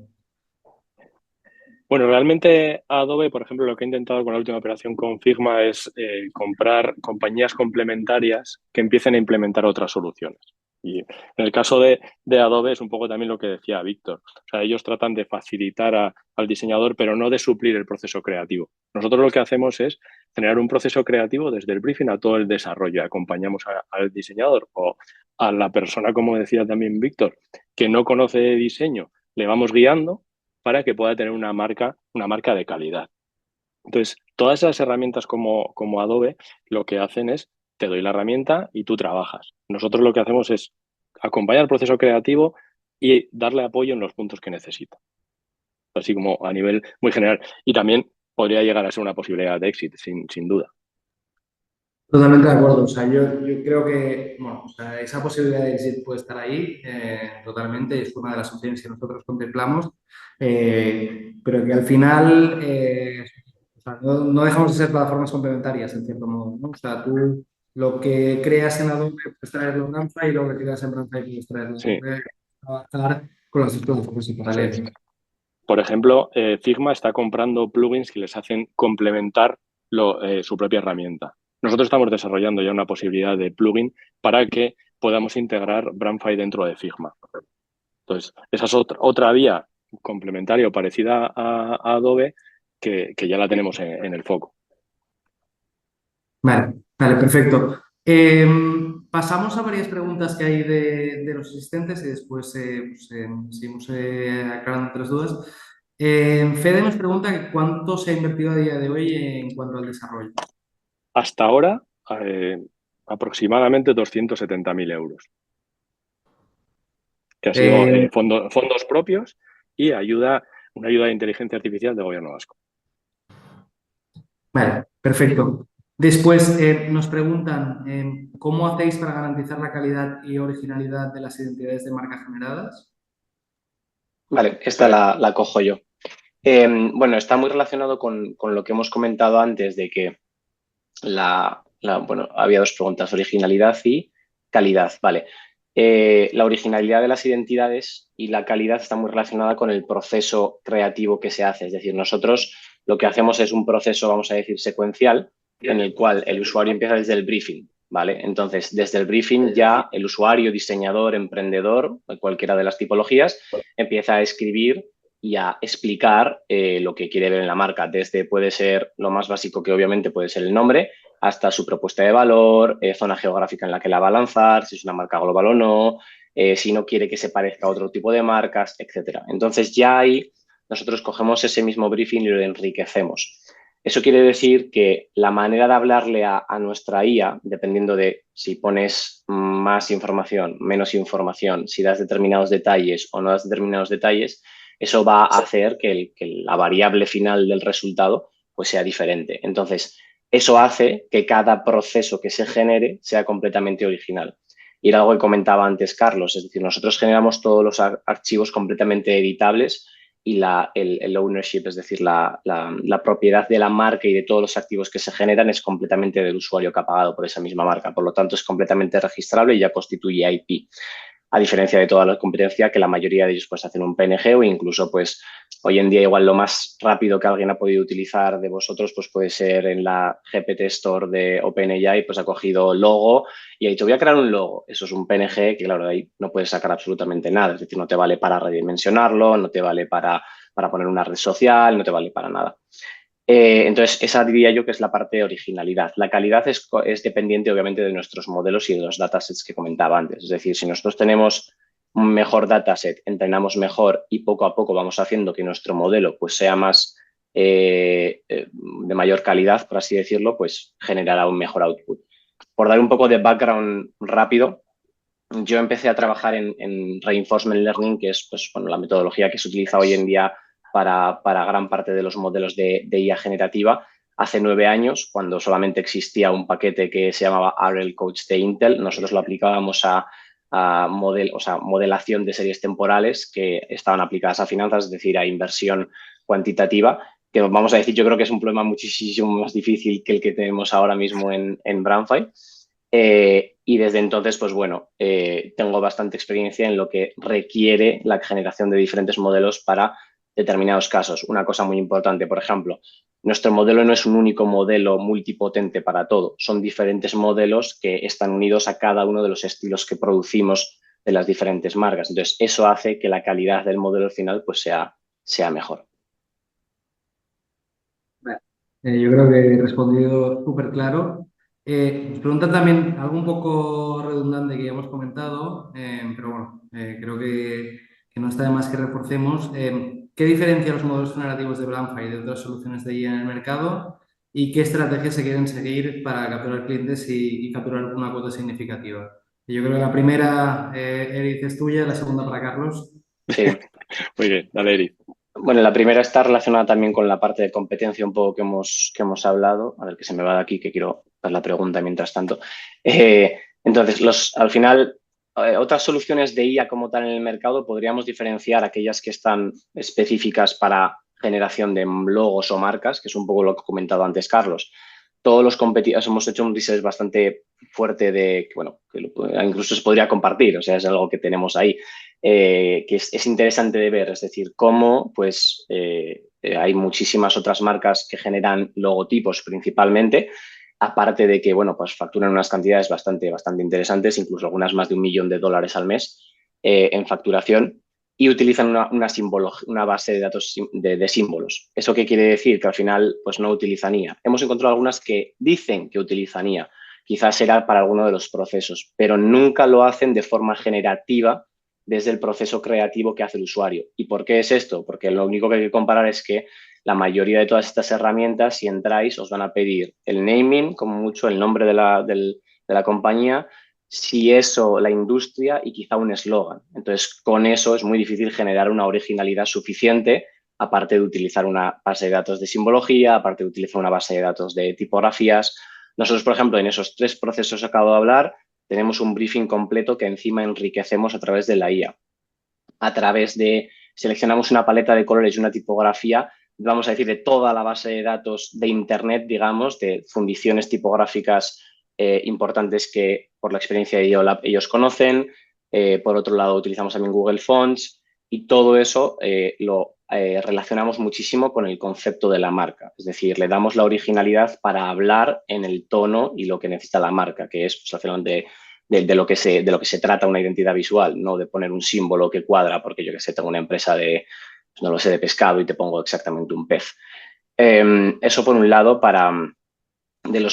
Bueno, realmente Adobe, por ejemplo, lo que ha intentado con la última operación con Figma es comprar compañías complementarias que empiecen a implementar otras soluciones. Y en el caso de Adobe es un poco también lo que decía Víctor. O sea, ellos tratan de facilitar al diseñador, pero no de suplir el proceso creativo. Nosotros lo que hacemos es generar un proceso creativo desde el briefing a todo el desarrollo. Acompañamos al diseñador o a la persona, como decía también Víctor, que no conoce de diseño, le vamos guiando para que pueda tener una marca de calidad. Entonces, todas esas herramientas como Adobe lo que hacen es, te doy la herramienta y tú trabajas. Nosotros lo que hacemos es acompañar el proceso creativo y darle apoyo en los puntos que necesita. Así como a nivel muy general. Y también podría llegar a ser una posibilidad de éxito, sin duda. Totalmente de acuerdo. O sea, yo creo que bueno, o sea, esa posibilidad de éxito puede estar ahí totalmente y es una de las opciones que nosotros contemplamos, pero que al final O sea, no dejamos de ser plataformas complementarias, en cierto modo, ¿no? O sea, tú lo que creas en Adobe puedes traerlo en Brandify y lo que creas en Brandify puedes traerlo en Sí, Adobe, trabajar con las dos plataformas en eso es. paralelo. Por ejemplo, Figma está comprando plugins que les hacen complementar su propia herramienta. Nosotros estamos desarrollando ya una posibilidad de plugin para que podamos integrar Brandify dentro de Figma. Entonces, esa es otra vía complementaria o parecida a Adobe que ya la tenemos en el foco. Vale, vale, perfecto. Pasamos a varias preguntas que hay de los asistentes y después seguimos aclarando otras dudas. Fede nos pregunta que cuánto se ha invertido a día de hoy en cuanto al desarrollo. Hasta ahora, aproximadamente 270.000 euros, que ha sido Eh, fondos propios y una ayuda de inteligencia artificial del Gobierno vasco. vale, perfecto. Después nos preguntan ¿cómo hacéis para garantizar la calidad y originalidad de las identidades de marca generadas? Vale, esta la cojo yo. Bueno, está muy relacionado con lo que hemos comentado antes de que bueno, había dos preguntas, originalidad y calidad, vale. La originalidad de las identidades y la calidad está muy relacionada con el proceso creativo que se hace. Es decir, nosotros lo que hacemos es un proceso, vamos a decir, secuencial, en el cual el usuario empieza desde el briefing, ¿vale? Entonces, desde el briefing ya el usuario, diseñador, emprendedor, cualquiera de las tipologías, empieza a escribir y a explicar lo que quiere ver en la marca. Desde puede ser lo más básico, que obviamente puede ser el nombre, hasta su propuesta de valor, zona geográfica en la que la va a lanzar, si es una marca global o no, si no quiere que se parezca a otro tipo de marcas, etcétera. Entonces ya ahí nosotros cogemos ese mismo briefing y lo enriquecemos. Eso quiere decir que la manera de hablarle a nuestra IA, dependiendo de si pones más información, menos información, si das determinados detalles o no das determinados detalles, eso va a hacer que la variable final del resultado pues sea diferente. Entonces, eso hace que cada proceso que se genere sea completamente original. Y era algo que comentaba antes Carlos, es decir, nosotros generamos todos los archivos completamente editables y el ownership, es decir, la propiedad de la marca y de todos los activos que se generan es completamente del usuario que ha pagado por esa misma marca. Por lo tanto, es completamente registrable y ya constituye IP. A diferencia de toda la competencia, que la mayoría de ellos pues hacen un PNG o incluso pues hoy en día igual lo más rápido que alguien ha podido utilizar de vosotros pues puede ser en la GPT Store de OpenAI, pues ha cogido logo y ha dicho voy a crear un logo. Eso es un PNG que claro, de ahí no puedes sacar absolutamente nada, es decir, no te vale para redimensionarlo, no te vale para poner una red social, no te vale para nada. Entonces, esa diría yo que es la parte de originalidad. La calidad es dependiente, obviamente, de nuestros modelos y de los datasets que comentaba antes. Es decir, si nosotros tenemos un mejor dataset, entrenamos mejor y poco a poco vamos haciendo que nuestro modelo pues, sea más de mayor calidad, por así decirlo, pues generará un mejor output. Por dar un poco de background rápido, yo empecé a trabajar en Reinforcement Learning, que es pues, bueno, la metodología que se utiliza hoy en día para gran parte de los modelos de IA generativa. Hace 9 años, cuando solamente existía un paquete que se llamaba RL Coach de Intel, nosotros lo aplicábamos a modelación de series temporales que estaban aplicadas a finanzas, es decir, a inversión cuantitativa, que vamos a decir, yo creo que es un problema muchísimo más difícil que el que tenemos ahora mismo en Brandify. Y desde entonces, pues bueno, tengo bastante experiencia en lo que requiere la generación de diferentes modelos para determinados casos. Una cosa muy importante, por ejemplo, nuestro modelo no es un único modelo multipotente para todo, son diferentes modelos que están unidos a cada uno de los estilos que producimos de las diferentes marcas. Entonces, eso hace que la calidad del modelo final pues sea mejor. Yo creo que he respondido súper claro. Nos preguntan también algo un poco redundante que ya hemos comentado, pero bueno, creo que no está de más que reforcemos. ¿Qué diferencia los modelos generativos de Brandify de otras soluciones de IA en el mercado? ¿Y qué estrategias se quieren seguir para capturar clientes y capturar una cuota significativa? Yo creo que la primera, Eric, es tuya, la segunda para Carlos. Sí. Muy bien, dale, Eric. Bueno, la primera está relacionada también con la parte de competencia un poco que hemos hablado. A ver, que se me va de aquí, que quiero dar la pregunta mientras tanto. Entonces, al final, otras soluciones de IA como tal en el mercado podríamos diferenciar aquellas que están específicas para generación de logos o marcas, que es un poco lo que ha comentado antes Carlos. Todos los competidores hemos hecho un research bastante fuerte de, bueno, que incluso se podría compartir, o sea, es algo que tenemos ahí, que es interesante de ver, es decir, cómo pues hay muchísimas otras marcas que generan logotipos principalmente, aparte de que, bueno, pues facturan unas cantidades bastante interesantes, incluso algunas más de $1 millón al mes en facturación, y utilizan una base de datos de símbolos. ¿Eso qué quiere decir? Que al final pues no utilizan IA. Hemos encontrado algunas que dicen que utilizan IA. Quizás será para alguno de los procesos, pero nunca lo hacen de forma generativa desde el proceso creativo que hace el usuario. ¿Y por qué es esto? Porque lo único que hay que comparar es que la mayoría de todas estas herramientas, si entráis, os van a pedir el naming, como mucho el nombre de la compañía, si eso, la industria y quizá un eslogan. Entonces, con eso es muy difícil generar una originalidad suficiente, aparte de utilizar una base de datos de simbología, aparte de utilizar una base de datos de tipografías. Nosotros, por ejemplo, en esos 3 procesos que acabo de hablar, tenemos un briefing completo que encima enriquecemos a través de la IA. A través de, seleccionamos una paleta de colores y una tipografía, vamos a decir, de toda la base de datos de Internet, digamos, de fundiciones tipográficas importantes que por la experiencia de IOLab ellos conocen. Por otro lado, utilizamos también Google Fonts y todo eso lo relacionamos muchísimo con el concepto de la marca. Es decir, le damos la originalidad para hablar en el tono y lo que necesita la marca, que es pues, al final de lo que se trata una identidad visual, no de poner un símbolo que cuadra, porque yo que sé, tengo una empresa de, pues no lo sé, de pescado y te pongo exactamente un pez. Eso por un lado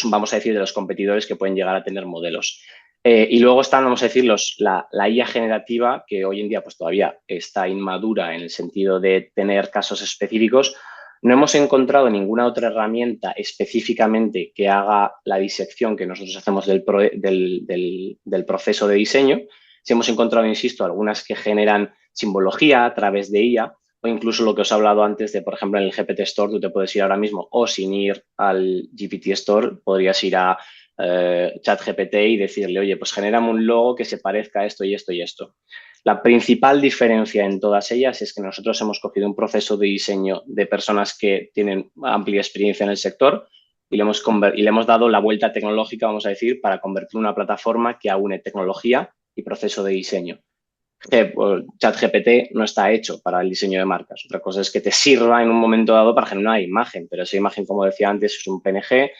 vamos a decir, de los competidores que pueden llegar a tener modelos. Y luego están, vamos a decir, la IA generativa, que hoy en día pues todavía está inmadura en el sentido de tener casos específicos. No hemos encontrado ninguna otra herramienta específicamente que haga la disección que nosotros hacemos del proceso de diseño. Sí hemos encontrado, insisto, algunas que generan simbología a través de IA, o incluso lo que os he hablado antes de, por ejemplo, en el GPT Store, tú te puedes ir ahora mismo o sin ir al GPT Store, podrías ir a ChatGPT y decirle, oye, pues genérame un logo que se parezca a esto y esto y esto. La principal diferencia en todas ellas es que nosotros hemos cogido un proceso de diseño de personas que tienen amplia experiencia en el sector y le hemos dado la vuelta tecnológica, vamos a decir, para convertir una plataforma que aúne tecnología y proceso de diseño. ChatGPT no está hecho para el diseño de marcas. Otra cosa es que te sirva en un momento dado para generar una imagen, pero esa imagen, como decía antes, es un PNG,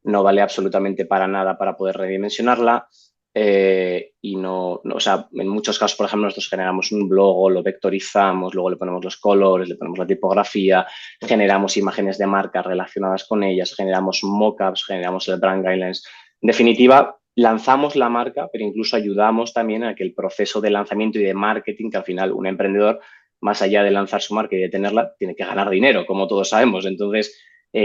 no vale absolutamente para nada para poder redimensionarla y o sea, en muchos casos, por ejemplo, nosotros generamos un logo, lo vectorizamos, luego le ponemos los colores, le ponemos la tipografía, generamos imágenes de marcas relacionadas con ellas, generamos mockups, generamos el brand guidelines. En definitiva, lanzamos la marca, pero incluso ayudamos también a que el proceso de lanzamiento y de marketing, que al final un emprendedor, más allá de lanzar su marca y de tenerla, tiene que ganar dinero, como todos sabemos. Entonces,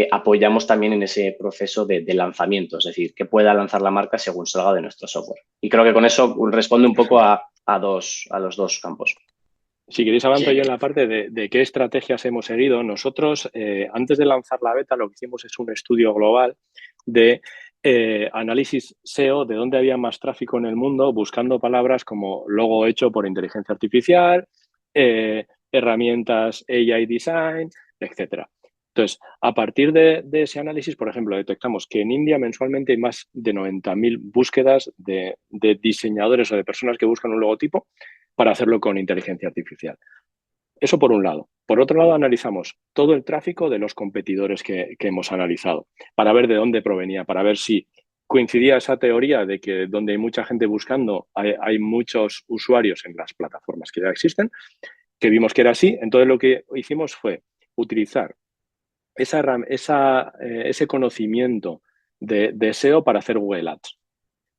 apoyamos también en ese proceso de lanzamiento, es decir, que pueda lanzar la marca según salga de nuestro software. Y creo que con eso responde un poco a los dos campos. Si queréis avanzo yo en la parte de qué estrategias hemos seguido. Nosotros, antes de lanzar la beta, lo que hicimos es un estudio global de análisis SEO, de dónde había más tráfico en el mundo, buscando palabras como logo hecho por inteligencia artificial, herramientas AI Design, etcétera. Entonces, a partir de ese análisis, por ejemplo, detectamos que en India mensualmente hay más de 90.000 búsquedas de diseñadores o de personas que buscan un logotipo para hacerlo con inteligencia artificial. Eso por un lado. Por otro lado, analizamos todo el tráfico de los competidores que hemos analizado para ver de dónde provenía, para ver si coincidía esa teoría de que donde hay mucha gente buscando hay muchos usuarios en las plataformas que ya existen, que vimos que era así. Entonces, lo que hicimos fue utilizar ese conocimiento de SEO para hacer Google Ads.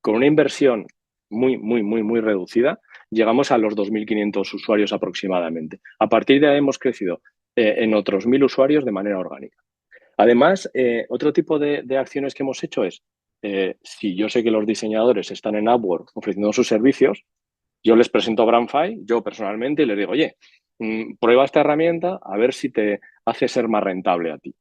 Con una inversión muy reducida, llegamos a los 2.500 usuarios aproximadamente. A partir de ahí hemos crecido en otros 1.000 usuarios de manera orgánica. Además, otro tipo de acciones que hemos hecho es, si yo sé que los diseñadores están en Upwork ofreciendo sus servicios, yo les presento a Brandfy, yo personalmente, y les digo, oye, prueba esta herramienta a ver si te hace ser más rentable a ti.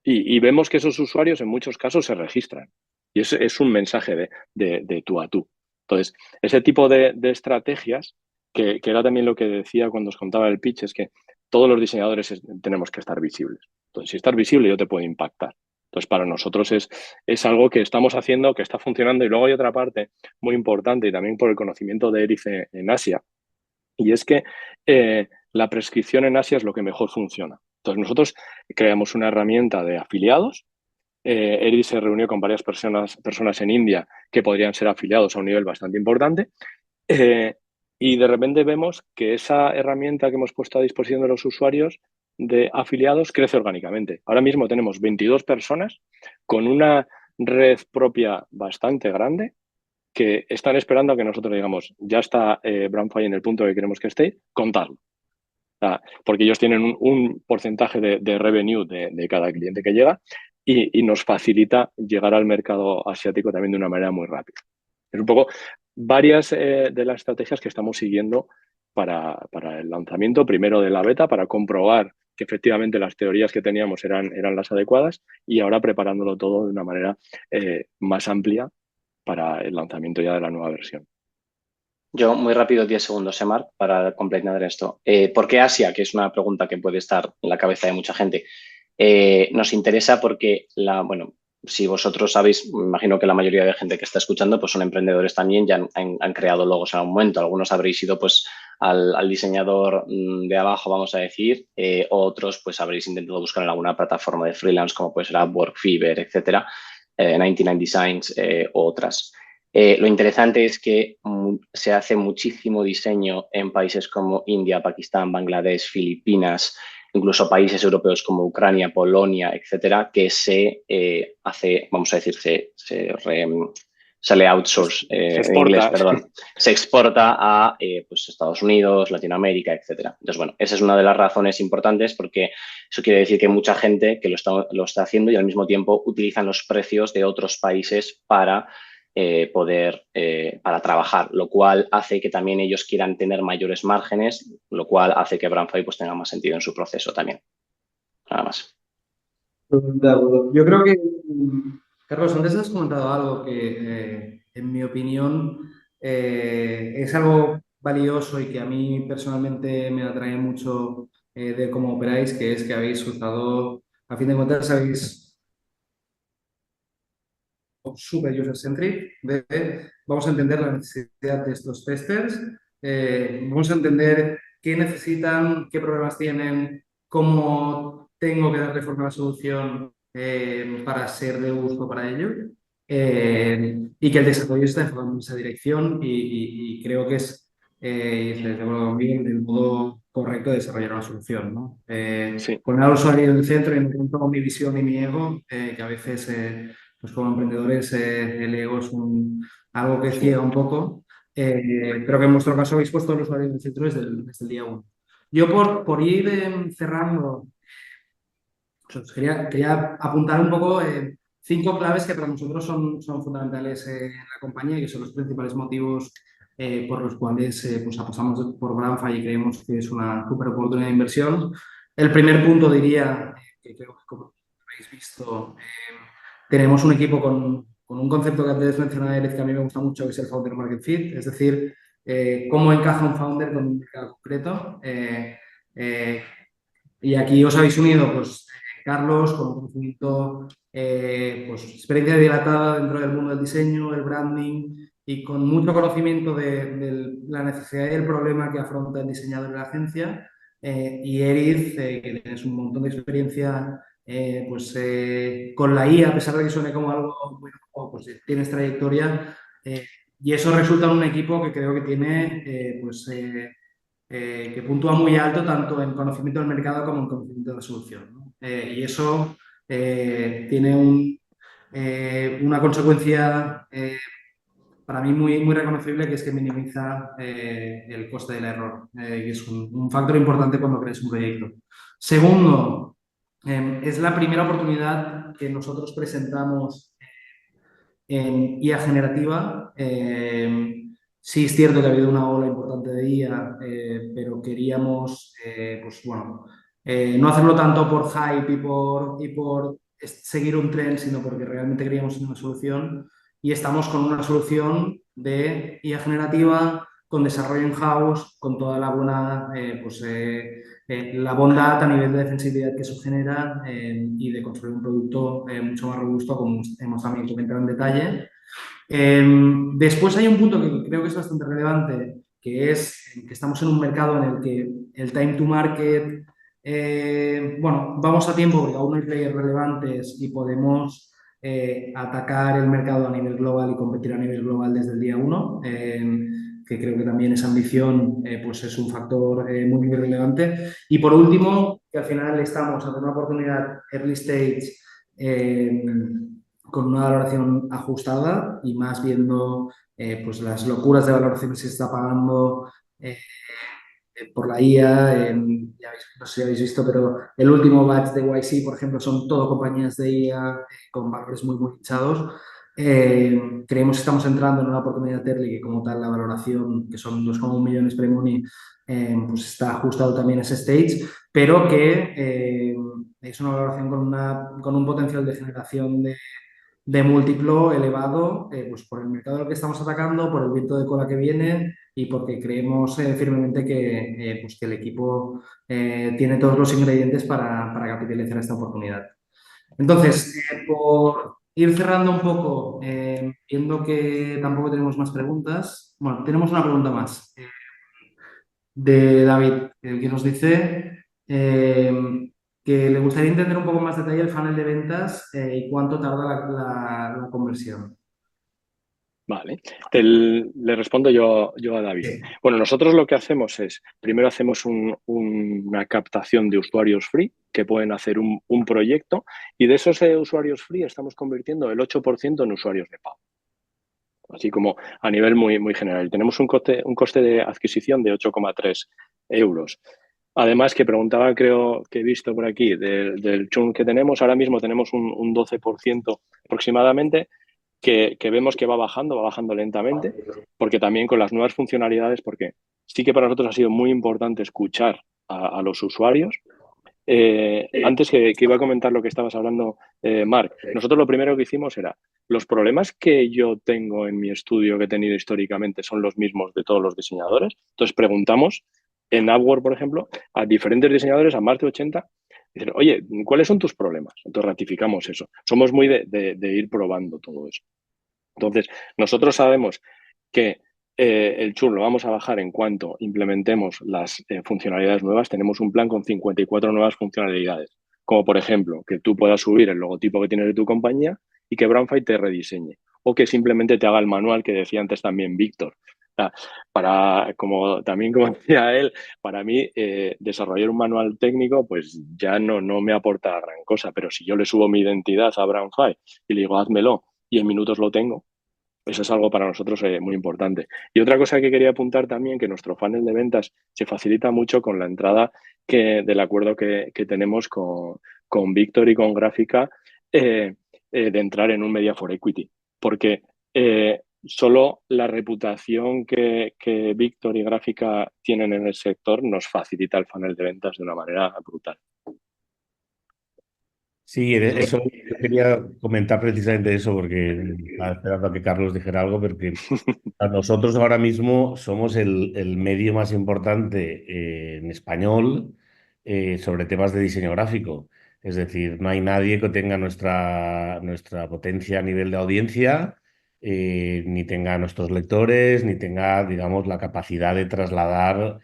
Y vemos que esos usuarios en muchos casos se registran. Y es un mensaje de tú a tú. Entonces, ese tipo de estrategias, que era también lo que decía cuando os contaba el pitch, es que todos los diseñadores tenemos que estar visibles. Entonces, si estás visible, yo te puedo impactar. Entonces, para nosotros es algo que estamos haciendo, que está funcionando. Y luego hay otra parte muy importante, y también por el conocimiento de Eric en Asia, y es que la prescripción en Asia es lo que mejor funciona. Entonces, nosotros creamos una herramienta de afiliados. Eric se reunió con varias personas en India que podrían ser afiliados a un nivel bastante importante. Y de repente vemos que esa herramienta que hemos puesto a disposición de los usuarios de afiliados crece orgánicamente. Ahora mismo tenemos 22 personas con una red propia bastante grande que están esperando a que nosotros digamos, ya está Brandfy en el punto que queremos que esté, contarlo. Porque ellos tienen un porcentaje de revenue de cada cliente que llega y nos facilita llegar al mercado asiático también de una manera muy rápida. Es un poco varias de las estrategias que estamos siguiendo para el lanzamiento, primero de la beta, para comprobar que efectivamente las teorías que teníamos eran las adecuadas, y ahora preparándolo todo de una manera más amplia para el lanzamiento ya de la nueva versión. Yo, muy rápido, 10 segundos, Marc, para completar esto. ¿Por qué Asia? Que es una pregunta que puede estar en la cabeza de mucha gente. Nos interesa porque, bueno, si vosotros sabéis, me imagino que la mayoría de gente que está escuchando pues son emprendedores también, ya han creado logos en algún momento. Algunos habréis ido pues al diseñador de abajo, vamos a decir, otros pues habréis intentado buscar en alguna plataforma de freelance como puede ser Upwork, Fiverr, etcétera, 99 Designs u otras. Lo interesante es que se hace muchísimo diseño en países como India, Pakistán, Bangladesh, Filipinas, incluso países europeos como Ucrania, Polonia, etcétera, que se hace, vamos a decir, sale outsource, en inglés, perdón, se exporta a pues Estados Unidos, Latinoamérica, etcétera. Entonces, bueno, esa es una de las razones importantes, porque eso quiere decir que mucha gente que lo está haciendo y al mismo tiempo utilizan los precios de otros países para para trabajar, lo cual hace que también ellos quieran tener mayores márgenes, lo cual hace que Brandfy pues tenga más sentido en su proceso también. Nada más. De acuerdo. Yo creo que, Carlos, antes has comentado algo que, en mi opinión, es algo valioso y que a mí personalmente me atrae mucho de cómo operáis, que es que habéis usado, a fin de cuentas, habéis super user-centric, vamos a entender la necesidad de estos testers, vamos a entender qué necesitan, qué problemas tienen, cómo tengo que darle forma a la solución para ser de uso para ello, y que el desarrollo está enfocado en esa dirección y creo que es, el modo correcto de desarrollar una solución, ¿no? Sí. Poner al usuario en el centro y no tanto mi visión y mi ego, que a veces pues como emprendedores el ego es algo que ciega un poco, pero que en vuestro caso habéis puesto el usuario en el centro desde el día 1. Yo por ir cerrando, pues, quería apuntar un poco 5 claves que para nosotros son fundamentales en la compañía y que son los principales motivos por los cuales pues apostamos por Brandfy y creemos que es una súper oportunidad de inversión. El primer punto diría, que creo que como habéis visto, tenemos un equipo con un concepto que antes mencionaba Eric, que a mí me gusta mucho, que es el Founder Market Fit, es decir, cómo encaja un founder con un mercado concreto. Y aquí os habéis unido, pues, Carlos, con conocimiento, pues, experiencia dilatada dentro del mundo del diseño, el branding y con mucho conocimiento de la necesidad y el problema que afronta el diseñador de la agencia. Y Eric, que tienes un montón de experiencia pues, con la IA, a pesar de que suene como algo muy nuevo, pues tienes trayectoria y eso resulta en un equipo que creo que tiene que puntúa muy alto tanto en conocimiento del mercado como en conocimiento de la solución, ¿no? Y eso tiene una consecuencia para mí muy reconocible, que es que minimiza el coste del error, que es un factor importante cuando crees un proyecto. Segundo, es la primera oportunidad que nosotros presentamos en IA generativa. Sí es cierto que ha habido una ola importante de IA, pero queríamos, pues bueno, no hacerlo tanto por hype y por seguir un tren, sino porque realmente queríamos una solución. Y estamos con una solución de IA generativa con desarrollo in-house, con toda la buena, la bondad a nivel de defensibilidad que eso genera y de construir un producto mucho más robusto, como hemos también comentado en detalle. Después hay un punto que creo que es bastante relevante, que es que estamos en un mercado en el que el time to market, bueno, vamos a tiempo porque aún hay players relevantes y podemos atacar el mercado a nivel global y competir a nivel global desde el día uno, que creo que también esa ambición pues es un factor muy, muy relevante. Y por último, que al final estamos ante una oportunidad early stage con una valoración ajustada y más viendo pues las locuras de valoración que se está pagando eh, por la IA. No sé si habéis visto, pero el último batch de YC, por ejemplo, son todo compañías de IA con valores muy, muy hinchados. Creemos que estamos entrando en una oportunidad early que como tal la valoración, que son 2,1 millones pre-money, pues está ajustado también a ese stage, pero que es una valoración con un potencial de generación de múltiplo elevado, pues por el mercado al que estamos atacando, por el viento de cola que viene y porque creemos firmemente pues que el equipo tiene todos los ingredientes para capitalizar esta oportunidad. Entonces, por ir cerrando un poco, viendo que tampoco tenemos más preguntas, bueno, tenemos una pregunta más de David, que nos dice que le gustaría entender un poco más detalle el funnel de ventas y cuánto tarda la conversión. Vale, le respondo yo a David. Sí. Bueno, nosotros lo que hacemos es, primero hacemos una captación de usuarios free que pueden hacer un proyecto y de esos usuarios free estamos convirtiendo el 8% en usuarios de pago. Así como a nivel muy, muy general. Tenemos un coste de adquisición de 8,3 euros. Además, que preguntaba, creo que he visto por aquí, del churn que tenemos, ahora mismo tenemos un 12% aproximadamente, que vemos que va bajando lentamente, porque también con las nuevas funcionalidades, porque sí que para nosotros ha sido muy importante escuchar a los usuarios. Antes que iba a comentar lo que estabas hablando, Marc, nosotros lo primero que hicimos era, los problemas que yo tengo en mi estudio que he tenido históricamente son los mismos de todos los diseñadores. Entonces preguntamos en Upwork, por ejemplo, a diferentes diseñadores, a más de 80, dicen, oye, ¿cuáles son tus problemas? Entonces ratificamos eso. Somos muy de ir probando todo eso. Entonces, nosotros sabemos que el churn lo vamos a bajar en cuanto implementemos las funcionalidades nuevas. Tenemos un plan con 54 nuevas funcionalidades, como por ejemplo que tú puedas subir el logotipo que tienes de tu compañía y que Brandfy te rediseñe, o que simplemente te haga el manual que decía antes también Víctor. O sea, como decía él, para mí desarrollar un manual técnico pues ya no me aporta gran cosa, pero si yo le subo mi identidad a Brandfy y le digo házmelo y en minutos lo tengo, eso es algo para nosotros muy importante. Y otra cosa que quería apuntar también, que nuestro funnel de ventas se facilita mucho con la entrada del acuerdo que tenemos con Víctor y con Gráfica de entrar en un Media for Equity. Porque solo la reputación que Víctor y Gráfica tienen en el sector nos facilita el funnel de ventas de una manera brutal. Sí, eso yo quería comentar precisamente eso, porque estaba esperando a que Carlos dijera algo, porque a nosotros ahora mismo somos el medio más importante en español sobre temas de diseño gráfico. Es decir, no hay nadie que tenga nuestra potencia a nivel de audiencia, ni tenga nuestros lectores, ni tenga, digamos, la capacidad de trasladar.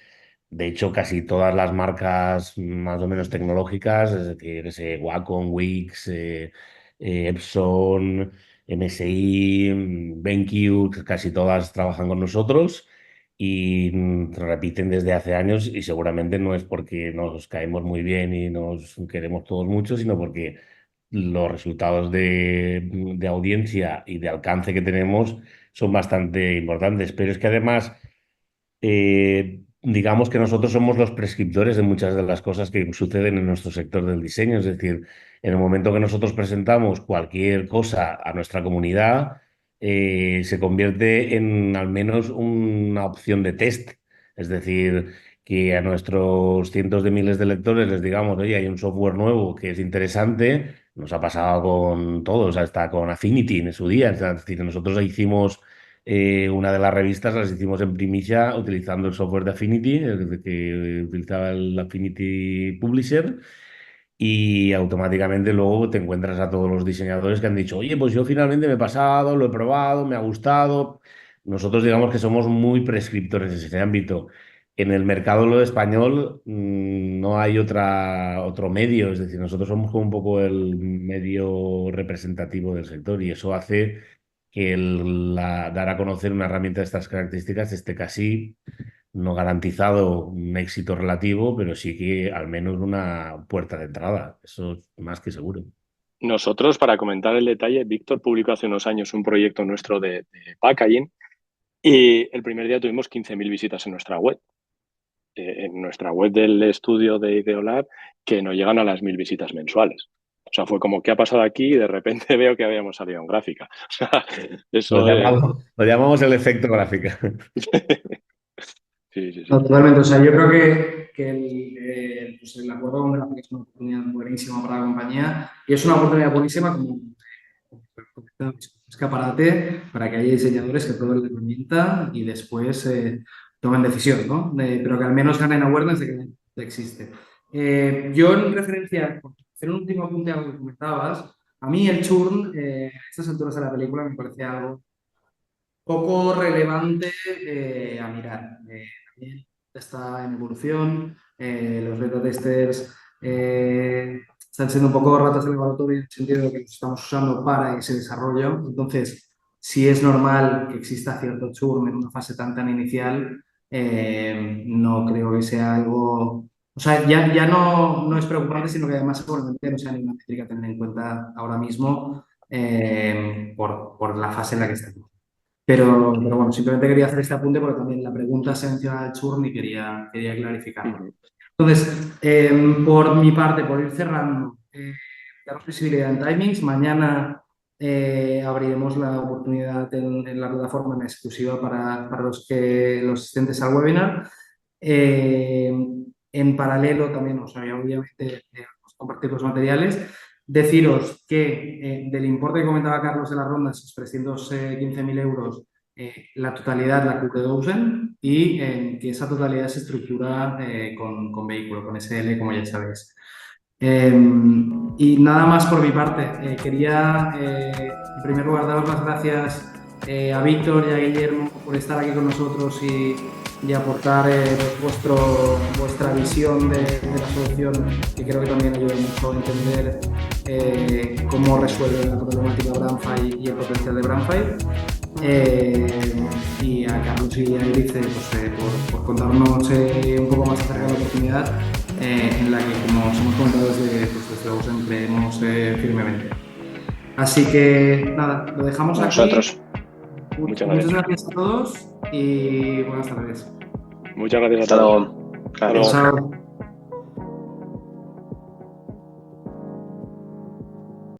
De hecho, casi todas las marcas más o menos tecnológicas, es decir, Wacom, Wix, Epson, MSI, BenQ, casi todas trabajan con nosotros y repiten desde hace años, y seguramente no es porque nos caemos muy bien y nos queremos todos mucho, sino porque los resultados de audiencia y de alcance que tenemos son bastante importantes. Pero es que además digamos que nosotros somos los prescriptores de muchas de las cosas que suceden en nuestro sector del diseño. Es decir, en el momento que nosotros presentamos cualquier cosa a nuestra comunidad, se convierte en al menos una opción de test. Es decir, que a nuestros cientos de miles de lectores les digamos, oye, hay un software nuevo que es interesante. Nos ha pasado con todos, hasta con Affinity en su día. Es decir, nosotros hicimos una de las revistas las hicimos en primicia utilizando el software de Affinity, el que utilizaba el Affinity Publisher, y automáticamente luego te encuentras a todos los diseñadores que han dicho, oye, pues yo finalmente me he pasado, lo he probado, me ha gustado. Nosotros digamos que somos muy prescriptores en ese ámbito. En el mercado lo español no hay otro medio, es decir, nosotros somos como un poco el medio representativo del sector y eso hace que dar a conocer una herramienta de estas características esté casi no garantizado un éxito relativo, pero sí que al menos una puerta de entrada. Eso es más que seguro. Nosotros, para comentar el detalle, Víctor publicó hace unos años un proyecto nuestro de packaging y el primer día tuvimos 15.000 visitas en nuestra web. En nuestra web del estudio de Ideolab, que no llegan a las 1.000 visitas mensuales. O sea, fue como, ¿qué ha pasado aquí? Y de repente veo que habíamos salido en gráfica. O sea, eso Lo llamamos el efecto gráfica. Sí, sí, sí. No, totalmente. O sea, yo creo que pues el acuerdo con Graphic es una oportunidad buenísima para la compañía y es una oportunidad buenísima como escaparate para que haya diseñadores que prueben la herramienta y después tomen decisión, ¿no? Pero que al menos ganen awareness de que existe. Yo en referencia, por hacer un último apunte a lo que comentabas, a mí el churn, a estas alturas de la película me parece algo poco relevante a mirar. También está en evolución, los beta testers están siendo un poco ratas del laboratorio en el sentido de que los estamos usando para ese desarrollo. Entonces, sí es normal que exista cierto churn en una fase tan inicial, no creo que sea algo... O sea, ya no es preocupante, sino que además seguramente no sea ninguna métrica a tener en cuenta ahora mismo por la fase en la que estamos. Pero bueno, simplemente quería hacer este apunte porque también la pregunta se menciona el churn y quería clarificarlo. Entonces, por mi parte, por ir cerrando, damos visibilidad en timings. Mañana abriremos la oportunidad en la plataforma en exclusiva para los asistentes al webinar. En paralelo también, o sea, obviamente, compartir los materiales. Deciros que del importe que comentaba Carlos de la ronda, esos 315.000 euros, la totalidad la cubre Dozen y que esa totalidad se estructura con vehículo, con SL, como ya sabéis. Y nada más por mi parte. Quería, en primer lugar, daros las gracias a Víctor y a Guillermo por estar aquí con nosotros y aportar vuestra visión de la solución, que creo que también ayuda mucho a entender cómo resuelve la problemática Brandfy y el potencial de Brandfy. Y a Carlos y a Eric por contarnos un poco más acerca de la oportunidad en la que, como os hemos comentado desde Ocean, creemos firmemente. Así que nada, lo dejamos aquí. Nosotros. Muchas gracias a todos y buenas tardes. Muchas gracias a todos. Hasta luego. Chao.